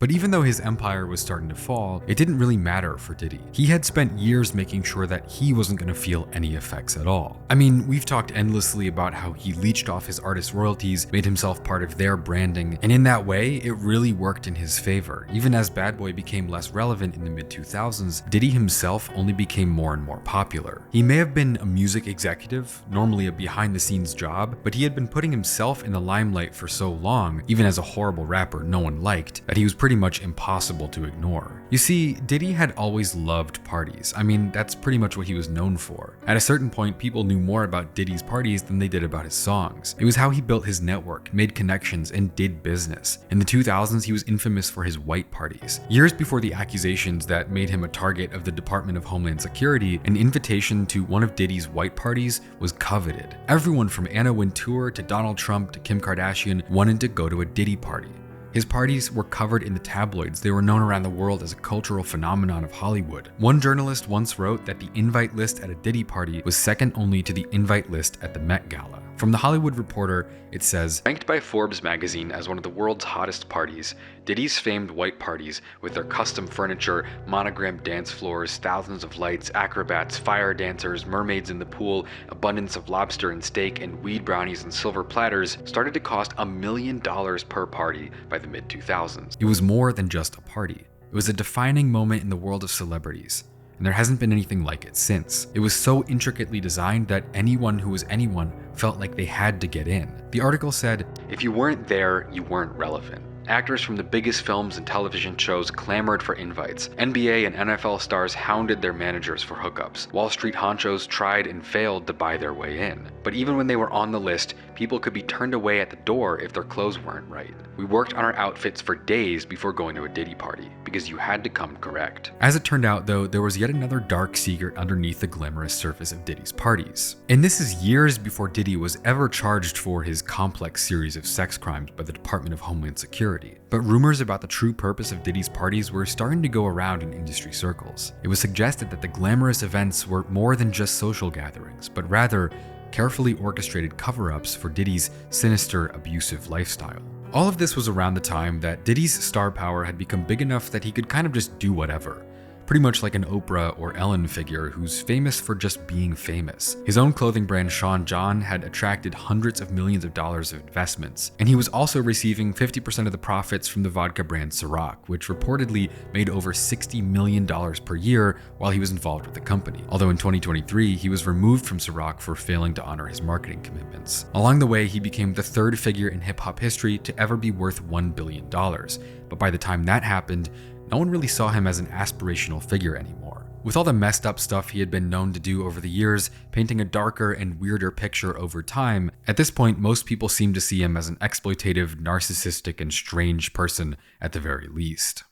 But even though his empire was starting to fall, it didn't really matter for Diddy. He had spent years making sure that he wasn't going to feel any effects at all. I mean, we've talked endlessly about how he leached off his artists' royalties, made himself part of their branding, and in that way, it really worked in his favor. Even as Bad Boy became less relevant in the mid-2000s, Diddy himself only became more and more popular. He may have been a music executive, normally a behind-the-scenes job, but he had been putting himself in the limelight for so long, even as a horrible rapper no one liked, that he was pretty much impossible to ignore. You see, Diddy had always loved parties. I mean, that's pretty much what he was known for. At a certain point, people knew more about Diddy's parties than they did about his songs. It was how he built his network, made connections, and did business. In the 2000s, he was infamous for his white parties. Years before the accusations that made him a target of the Department of Homeland Security, an invitation to one of Diddy's white parties was coveted. Everyone from Anna Wintour to Donald Trump to Kim Kardashian wanted to go to a Diddy party. His parties were covered in the tabloids. They were known around the world as a cultural phenomenon of Hollywood. One journalist once wrote that the invite list at a Diddy party was second only to the invite list at the Met Gala. From The Hollywood Reporter, it says, ranked by Forbes magazine as one of the world's hottest parties, Diddy's famed white parties, with their custom furniture, monogrammed dance floors, thousands of lights, acrobats, fire dancers, mermaids in the pool, abundance of lobster and steak, and weed brownies and silver platters, started to cost $1 million per party by the mid-2000s. It was more than just a party. It was a defining moment in the world of celebrities, and there hasn't been anything like it since. It was so intricately designed that anyone who was anyone felt like they had to get in. The article said, if you weren't there, you weren't relevant. Actors from the biggest films and television shows clamored for invites. NBA and NFL stars hounded their managers for hookups. Wall Street honchos tried and failed to buy their way in. But even when they were on the list, people could be turned away at the door if their clothes weren't right. We worked on our outfits for days before going to a Diddy party, because you had to come correct. As it turned out though, there was yet another dark secret underneath the glamorous surface of Diddy's parties. And this is years before Diddy was ever charged for his complex series of sex crimes by the Department of Homeland Security. But rumors about the true purpose of Diddy's parties were starting to go around in industry circles. It was suggested that the glamorous events were more than just social gatherings, but rather carefully orchestrated cover-ups for Diddy's sinister, abusive lifestyle. All of this was around the time that Diddy's star power had become big enough that he could kind of just do whatever. Pretty much like an Oprah or Ellen figure who's famous for just being famous. His own clothing brand Sean John had attracted hundreds of millions of dollars of investments, and he was also receiving 50% of the profits from the vodka brand Ciroc, which reportedly made over $60 million per year while he was involved with the company. Although in 2023, he was removed from Ciroc for failing to honor his marketing commitments. Along the way, he became the third figure in hip-hop history to ever be worth $1 billion. But by the time that happened, no one really saw him as an aspirational figure anymore. With all the messed up stuff he had been known to do over the years, painting a darker and weirder picture over time, at this point most people seem to see him as an exploitative, narcissistic, and strange person at the very least.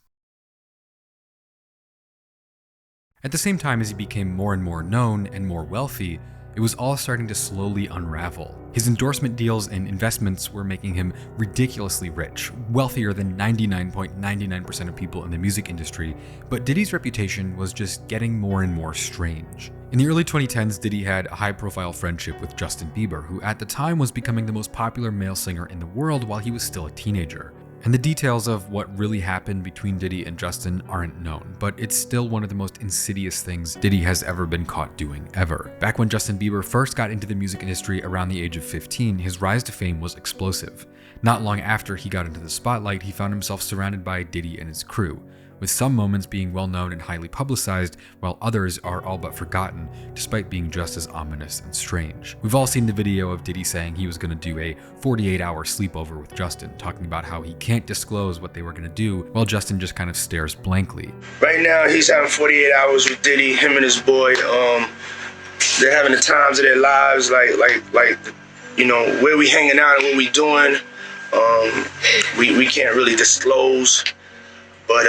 At the same time as he became more and more known and more wealthy, it was all starting to slowly unravel. His endorsement deals and investments were making him ridiculously rich, wealthier than 99.99% of people in the music industry, but Diddy's reputation was just getting more and more strange. In the early 2010s, Diddy had a high-profile friendship with Justin Bieber, who at the time was becoming the most popular male singer in the world while he was still a teenager. And the details of what really happened between Diddy and Justin aren't known, but it's still one of the most insidious things Diddy has ever been caught doing ever. Back when Justin Bieber first got into the music industry around the age of 15, his rise to fame was explosive. Not long after he got into the spotlight, he found himself surrounded by Diddy and his crew, with some moments being well known and highly publicized, while others are all but forgotten, despite being just as ominous and strange. We've all seen the video of Diddy saying he was going to do a 48-hour sleepover with Justin, talking about how he can't disclose what they were going to do, while Justin just kind of stares blankly. Right now, he's having 48 hours with Diddy, him and his boy. They're having the times of their lives, like you know, where we hanging out and what we doing. We can't really disclose. But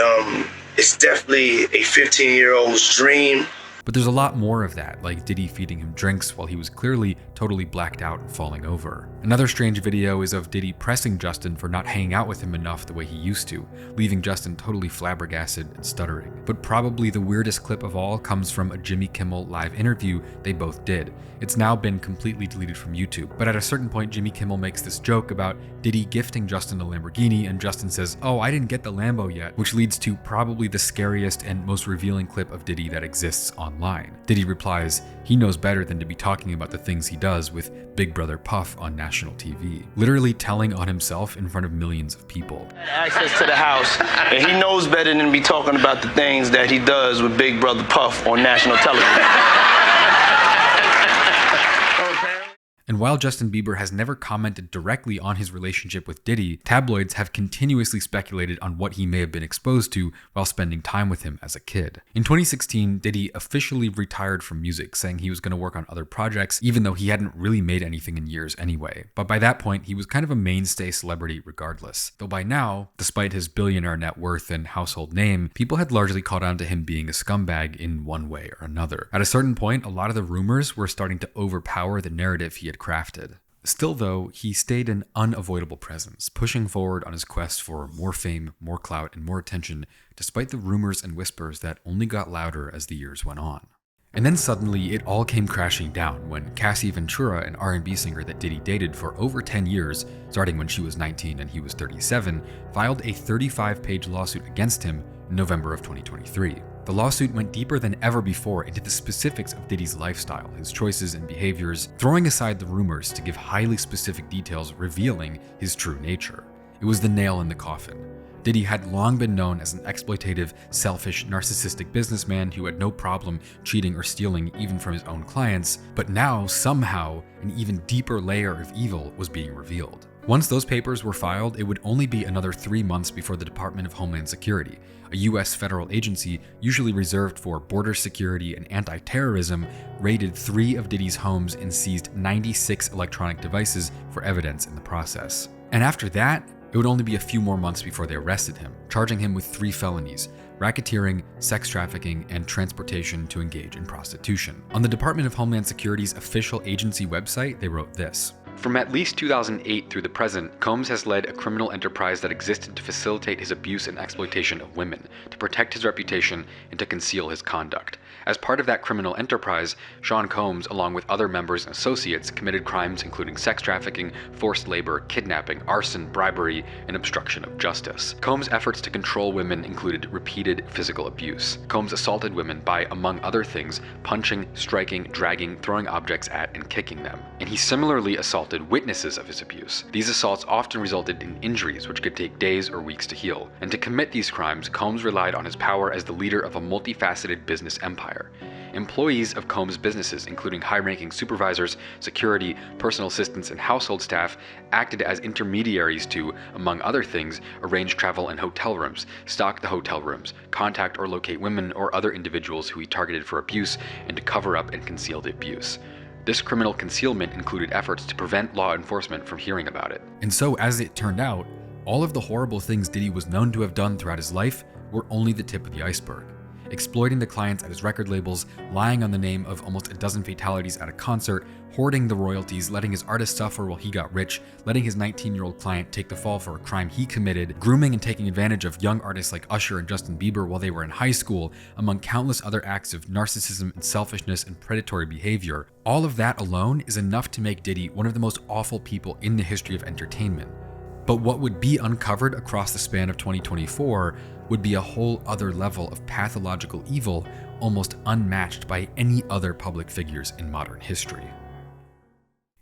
it's definitely a 15-year-old's dream. But there's a lot more of that, like Diddy feeding him drinks while he was clearly totally blacked out and falling over. Another strange video is of Diddy pressing Justin for not hanging out with him enough the way he used to, leaving Justin totally flabbergasted and stuttering. But probably the weirdest clip of all comes from a Jimmy Kimmel live interview they both did. It's now been completely deleted from YouTube, but at a certain point Jimmy Kimmel makes this joke about Diddy gifting Justin a Lamborghini, and Justin says, "Oh, I didn't get the Lambo yet," which leads to probably the scariest and most revealing clip of Diddy that exists online. Diddy replies, he knows better than to be talking about the things he does with Big Brother Puff on national TV, literally telling on himself in front of millions of people. Access to the house, and he knows better than to be talking about the things that he does with Big Brother Puff on national television. And while Justin Bieber has never commented directly on his relationship with Diddy, tabloids have continuously speculated on what he may have been exposed to while spending time with him as a kid. In 2016, Diddy officially retired from music, saying he was going to work on other projects, even though he hadn't really made anything in years anyway. But by that point, he was kind of a mainstay celebrity regardless. Though by now, despite his billionaire net worth and household name, people had largely caught on to him being a scumbag in one way or another. At a certain point, a lot of the rumors were starting to overpower the narrative he had crafted. Still though, he stayed an unavoidable presence, pushing forward on his quest for more fame, more clout, and more attention, despite the rumors and whispers that only got louder as the years went on. And then suddenly, it all came crashing down when Cassie Ventura, an R&B singer that Diddy dated for over 10 years, starting when she was 19 and he was 37, filed a 35-page lawsuit against him in November of 2023. The lawsuit went deeper than ever before into the specifics of Diddy's lifestyle, his choices and behaviors, throwing aside the rumors to give highly specific details revealing his true nature. It was the nail in the coffin. Diddy had long been known as an exploitative, selfish, narcissistic businessman who had no problem cheating or stealing even from his own clients, but now, somehow, an even deeper layer of evil was being revealed. Once those papers were filed, it would only be another 3 months before the Department of Homeland Security, a US federal agency usually reserved for border security and anti-terrorism, raided 3 of Diddy's homes and seized 96 electronic devices for evidence in the process. And after that, it would only be a few more months before they arrested him, charging him with 3 felonies: racketeering, sex trafficking, and transportation to engage in prostitution. On the Department of Homeland Security's official agency website, they wrote this: "From at least 2008 through the present, Combs has led a criminal enterprise that existed to facilitate his abuse and exploitation of women, to protect his reputation, and to conceal his conduct. As part of that criminal enterprise, Sean Combs, along with other members and associates, committed crimes including sex trafficking, forced labor, kidnapping, arson, bribery, and obstruction of justice. Combs' efforts to control women included repeated physical abuse. Combs assaulted women by, among other things, punching, striking, dragging, throwing objects at, and kicking them. And he similarly assaulted witnesses of his abuse. These assaults often resulted in injuries which could take days or weeks to heal. And to commit these crimes, Combs relied on his power as the leader of a multifaceted business empire. employees of Combs' businesses, including high-ranking supervisors, security, personal assistants, and household staff, acted as intermediaries to, among other things, arrange travel and hotel rooms, stock the hotel rooms, contact or locate women or other individuals who he targeted for abuse, and to cover up and conceal the abuse. This criminal concealment included efforts to prevent law enforcement from hearing about it. And so, as it turned out, all of the horrible things Diddy was known to have done throughout his life were only the tip of the iceberg. Exploiting the clients at his record labels, lying on the name of almost a dozen fatalities at a concert, hoarding the royalties, letting his artists suffer while he got rich, letting his 19-year-old client take the fall for a crime he committed, grooming and taking advantage of young artists like Usher and Justin Bieber while they were in high school, among countless other acts of narcissism and selfishness and predatory behavior. All of that alone is enough to make Diddy one of the most awful people in the history of entertainment. But what would be uncovered across the span of 2024 would be a whole other level of pathological evil, almost unmatched by any other public figures in modern history.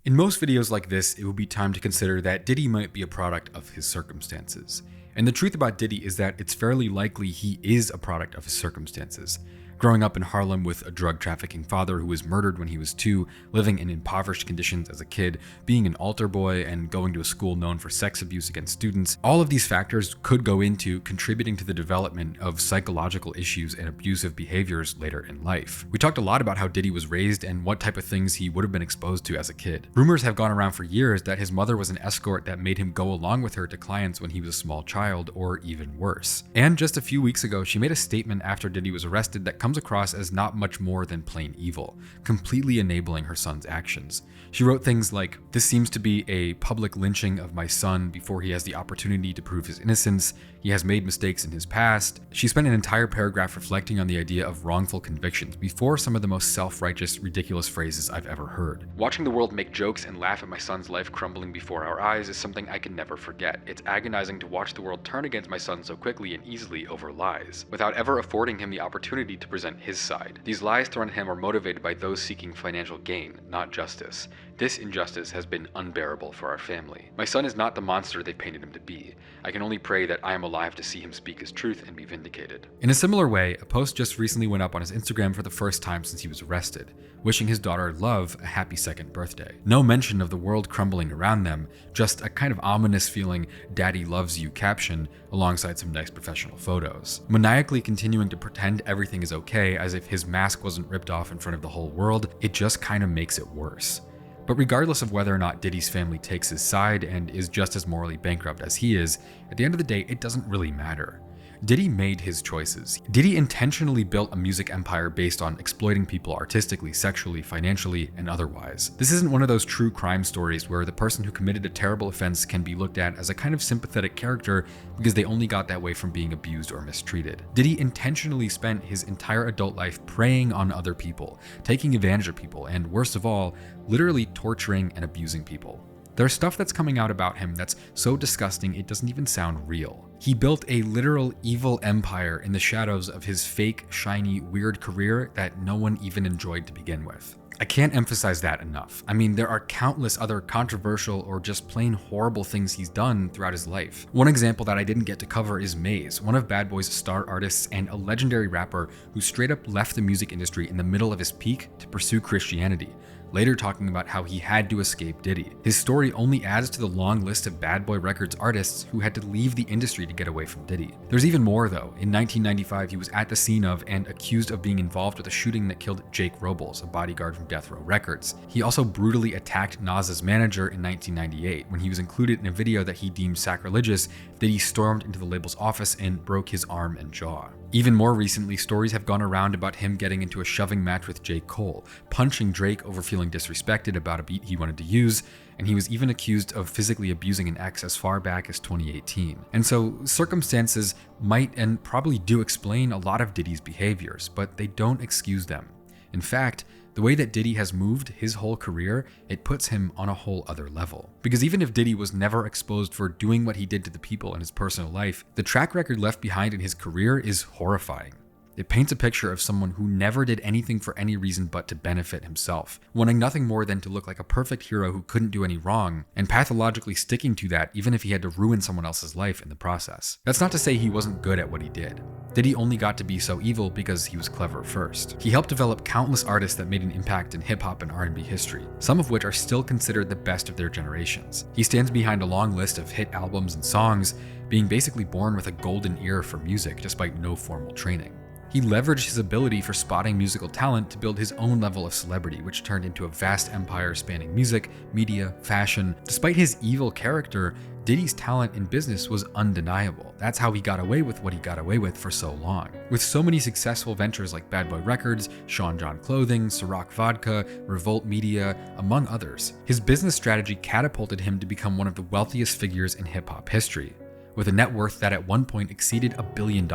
In most videos like this, it would be time to consider that Diddy might be a product of his circumstances. And the truth about Diddy is that it's fairly likely he is a product of his circumstances. Growing up in Harlem with a drug trafficking father who was murdered when he was 2, living in impoverished conditions as a kid, being an altar boy, and going to a school known for sex abuse against students, all of these factors could go into contributing to the development of psychological issues and abusive behaviors later in life. We talked a lot about how Diddy was raised and what type of things he would have been exposed to as a kid. Rumors have gone around for years that his mother was an escort that made him go along with her to clients when he was a small child, or even worse. And just a few weeks ago, she made a statement after Diddy was arrested that comes across as not much more than plain evil, completely enabling her son's actions. She wrote things like, "This seems to be a public lynching of my son before he has the opportunity to prove his innocence. He has made mistakes in his past." She spent an entire paragraph reflecting on the idea of wrongful convictions before some of the most self-righteous, ridiculous phrases I've ever heard. "Watching the world make jokes and laugh at my son's life crumbling before our eyes is something I can never forget. It's agonizing to watch the world turn against my son so quickly and easily over lies, without ever affording him the opportunity to present his side. These lies thrown at him are motivated by those seeking financial gain, not justice. This injustice has been unbearable for our family. My son is not the monster they painted him to be. I can only pray that I am alive to see him speak his truth and be vindicated." In a similar way, a post just recently went up on his Instagram for the first time since he was arrested, wishing his daughter Love a happy 2nd birthday. No mention of the world crumbling around them, just a kind of ominous feeling "Daddy loves you" caption alongside some nice professional photos. Maniacally continuing to pretend everything is okay as if his mask wasn't ripped off in front of the whole world, it just kind of makes it worse. But regardless of whether or not Diddy's family takes his side and is just as morally bankrupt as he is, at the end of the day, it doesn't really matter. Diddy made his choices. Diddy intentionally built a music empire based on exploiting people artistically, sexually, financially, and otherwise. This isn't one of those true crime stories where the person who committed a terrible offense can be looked at as a kind of sympathetic character because they only got that way from being abused or mistreated. Diddy intentionally spent his entire adult life preying on other people, taking advantage of people, and worst of all, literally torturing and abusing people. There's stuff that's coming out about him that's so disgusting it doesn't even sound real. He built a literal evil empire in the shadows of his fake, shiny, weird career that no one even enjoyed to begin with. I can't emphasize that enough. I mean, there are countless other controversial or just plain horrible things he's done throughout his life. One example that I didn't get to cover is Maze, one of Bad Boy's star artists and a legendary rapper who straight up left the music industry in the middle of his peak to pursue Christianity, later talking about how he had to escape Diddy. His story only adds to the long list of Bad Boy Records artists who had to leave the industry to get away from Diddy. There's even more though. In 1995, he was at the scene of and accused of being involved with a shooting that killed Jake Robles, a bodyguard from Death Row Records. He also brutally attacked Nas's manager in 1998 when he was included in a video that he deemed sacrilegious. Diddy stormed into the label's office and broke his arm and jaw. Even more recently, stories have gone around about him getting into a shoving match with J. Cole, punching Drake over feeling disrespected about a beat he wanted to use, and he was even accused of physically abusing an ex as far back as 2018. And so circumstances might and probably do explain a lot of Diddy's behaviors, but they don't excuse them. In fact, the way that Diddy has moved his whole career, it puts him on a whole other level. Because even if Diddy was never exposed for doing what he did to the people in his personal life, the track record left behind in his career is horrifying. It paints a picture of someone who never did anything for any reason but to benefit himself, wanting nothing more than to look like a perfect hero who couldn't do any wrong, and pathologically sticking to that even if he had to ruin someone else's life in the process. That's not to say he wasn't good at what he did. Diddy only got to be so evil because he was clever first. He helped develop countless artists that made an impact in hip-hop and R&B history, some of which are still considered the best of their generations. He stands behind a long list of hit albums and songs, being basically born with a golden ear for music despite no formal training. He leveraged his ability for spotting musical talent to build his own level of celebrity, which turned into a vast empire spanning music, media, fashion. Despite his evil character, Diddy's talent in business was undeniable. That's how he got away with what he got away with for so long. With so many successful ventures like Bad Boy Records, Sean John Clothing, Ciroc Vodka, Revolt Media, among others, his business strategy catapulted him to become one of the wealthiest figures in hip-hop history, with a net worth that at one point exceeded $1 billion,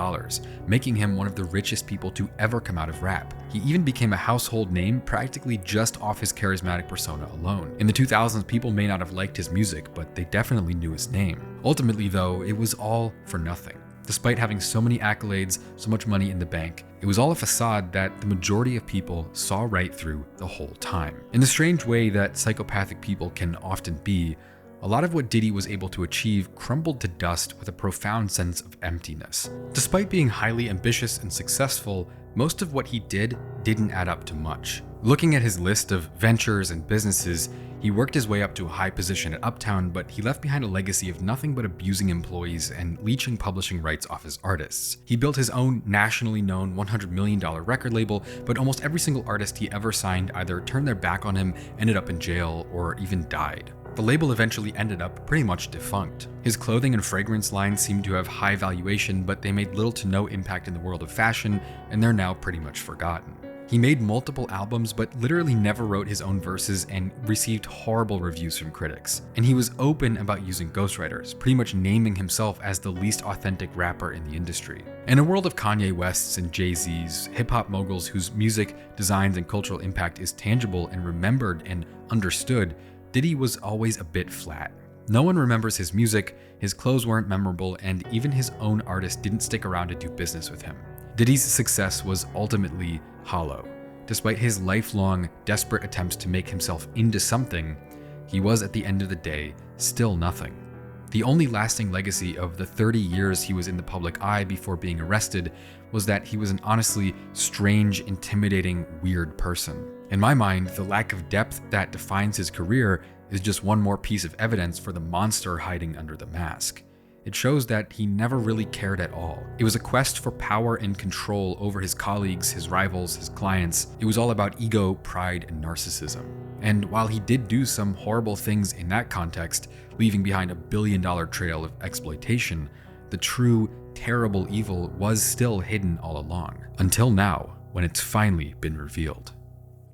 making him one of the richest people to ever come out of rap. He even became a household name practically just off his charismatic persona alone. In the 2000s, people may not have liked his music, but they definitely knew his name. Ultimately though, it was all for nothing. Despite having so many accolades, so much money in the bank, it was all a facade that the majority of people saw right through the whole time. In the strange way that psychopathic people can often be, a lot of what Diddy was able to achieve crumbled to dust with a profound sense of emptiness. Despite being highly ambitious and successful, most of what he did didn't add up to much. Looking at his list of ventures and businesses, he worked his way up to a high position at Uptown, but he left behind a legacy of nothing but abusing employees and leeching publishing rights off his artists. He built his own nationally known $100 million record label, but almost every single artist he ever signed either turned their back on him, ended up in jail, or even died. The label eventually ended up pretty much defunct. His clothing and fragrance lines seemed to have high valuation, but they made little to no impact in the world of fashion, and they're now pretty much forgotten. He made multiple albums, but literally never wrote his own verses and received horrible reviews from critics. And he was open about using ghostwriters, pretty much naming himself as the least authentic rapper in the industry. In a world of Kanye Wests and Jay-Z's, hip-hop moguls whose music, designs, and cultural impact is tangible and remembered and understood, Diddy was always a bit flat. No one remembers his music, his clothes weren't memorable, and even his own artists didn't stick around to do business with him. Diddy's success was ultimately hollow. Despite his lifelong, desperate attempts to make himself into something, he was at the end of the day still nothing. The only lasting legacy of the 30 years he was in the public eye before being arrested was that he was an honestly strange, intimidating, weird person. In my mind, the lack of depth that defines his career is just one more piece of evidence for the monster hiding under the mask. It shows that he never really cared at all. It was a quest for power and control over his colleagues, his rivals, his clients. It was all about ego, pride, and narcissism. And while he did do some horrible things in that context, leaving behind $1 billion trail of exploitation, the true, terrible evil was still hidden all along. Until now, when it's finally been revealed.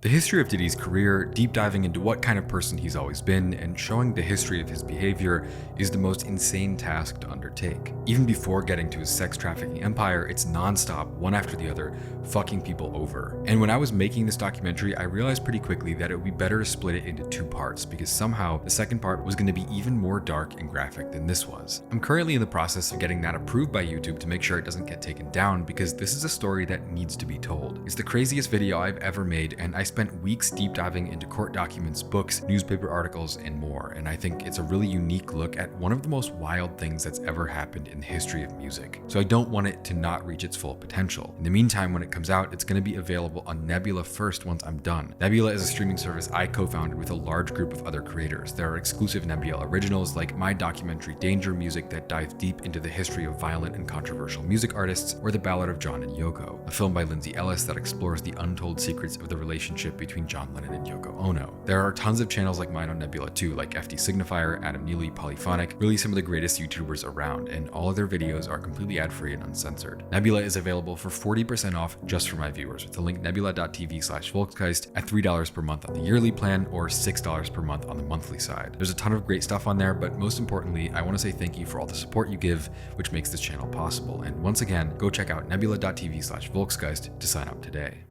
The history of Diddy's career, deep diving into what kind of person he's always been, and showing the history of his behavior is the most insane task to undertake. Even before getting to his sex trafficking empire, it's nonstop, one after the other, fucking people over. And when I was making this documentary, I realized pretty quickly that it would be better to split it into 2 parts, because somehow the second part was going to be even more dark and graphic than this was. I'm currently in the process of getting that approved by YouTube to make sure it doesn't get taken down, because this is a story that needs to be told. It's the craziest video I've ever made, and I spent weeks deep diving into court documents, books, newspaper articles, and more, and I think it's a really unique look at one of the most wild things that's ever happened in the history of music. So I don't want it to not reach its full potential. In the meantime, when it comes out, it's going to be available on Nebula first once I'm done. Nebula is a streaming service I co-founded with a large group of other creators. There are exclusive Nebula originals like my documentary Danger Music that dives deep into the history of violent and controversial music artists, or The Ballad of John and Yoko, a film by Lindsay Ellis that explores the untold secrets of the relationship between John Lennon and Yoko Ono. There are tons of channels like mine on Nebula too, like FD Signifier, Adam Neely, Polyphonic, really some of the greatest YouTubers around, and all of their videos are completely ad-free and uncensored. Nebula is available for 40% off just for my viewers with the link nebula.tv/Volksgeist at $3 per month on the yearly plan or $6 per month on the monthly side. There's a ton of great stuff on there, but most importantly, I want to say thank you for all the support you give, which makes this channel possible. And once again, go check out nebula.tv/Volksgeist to sign up today.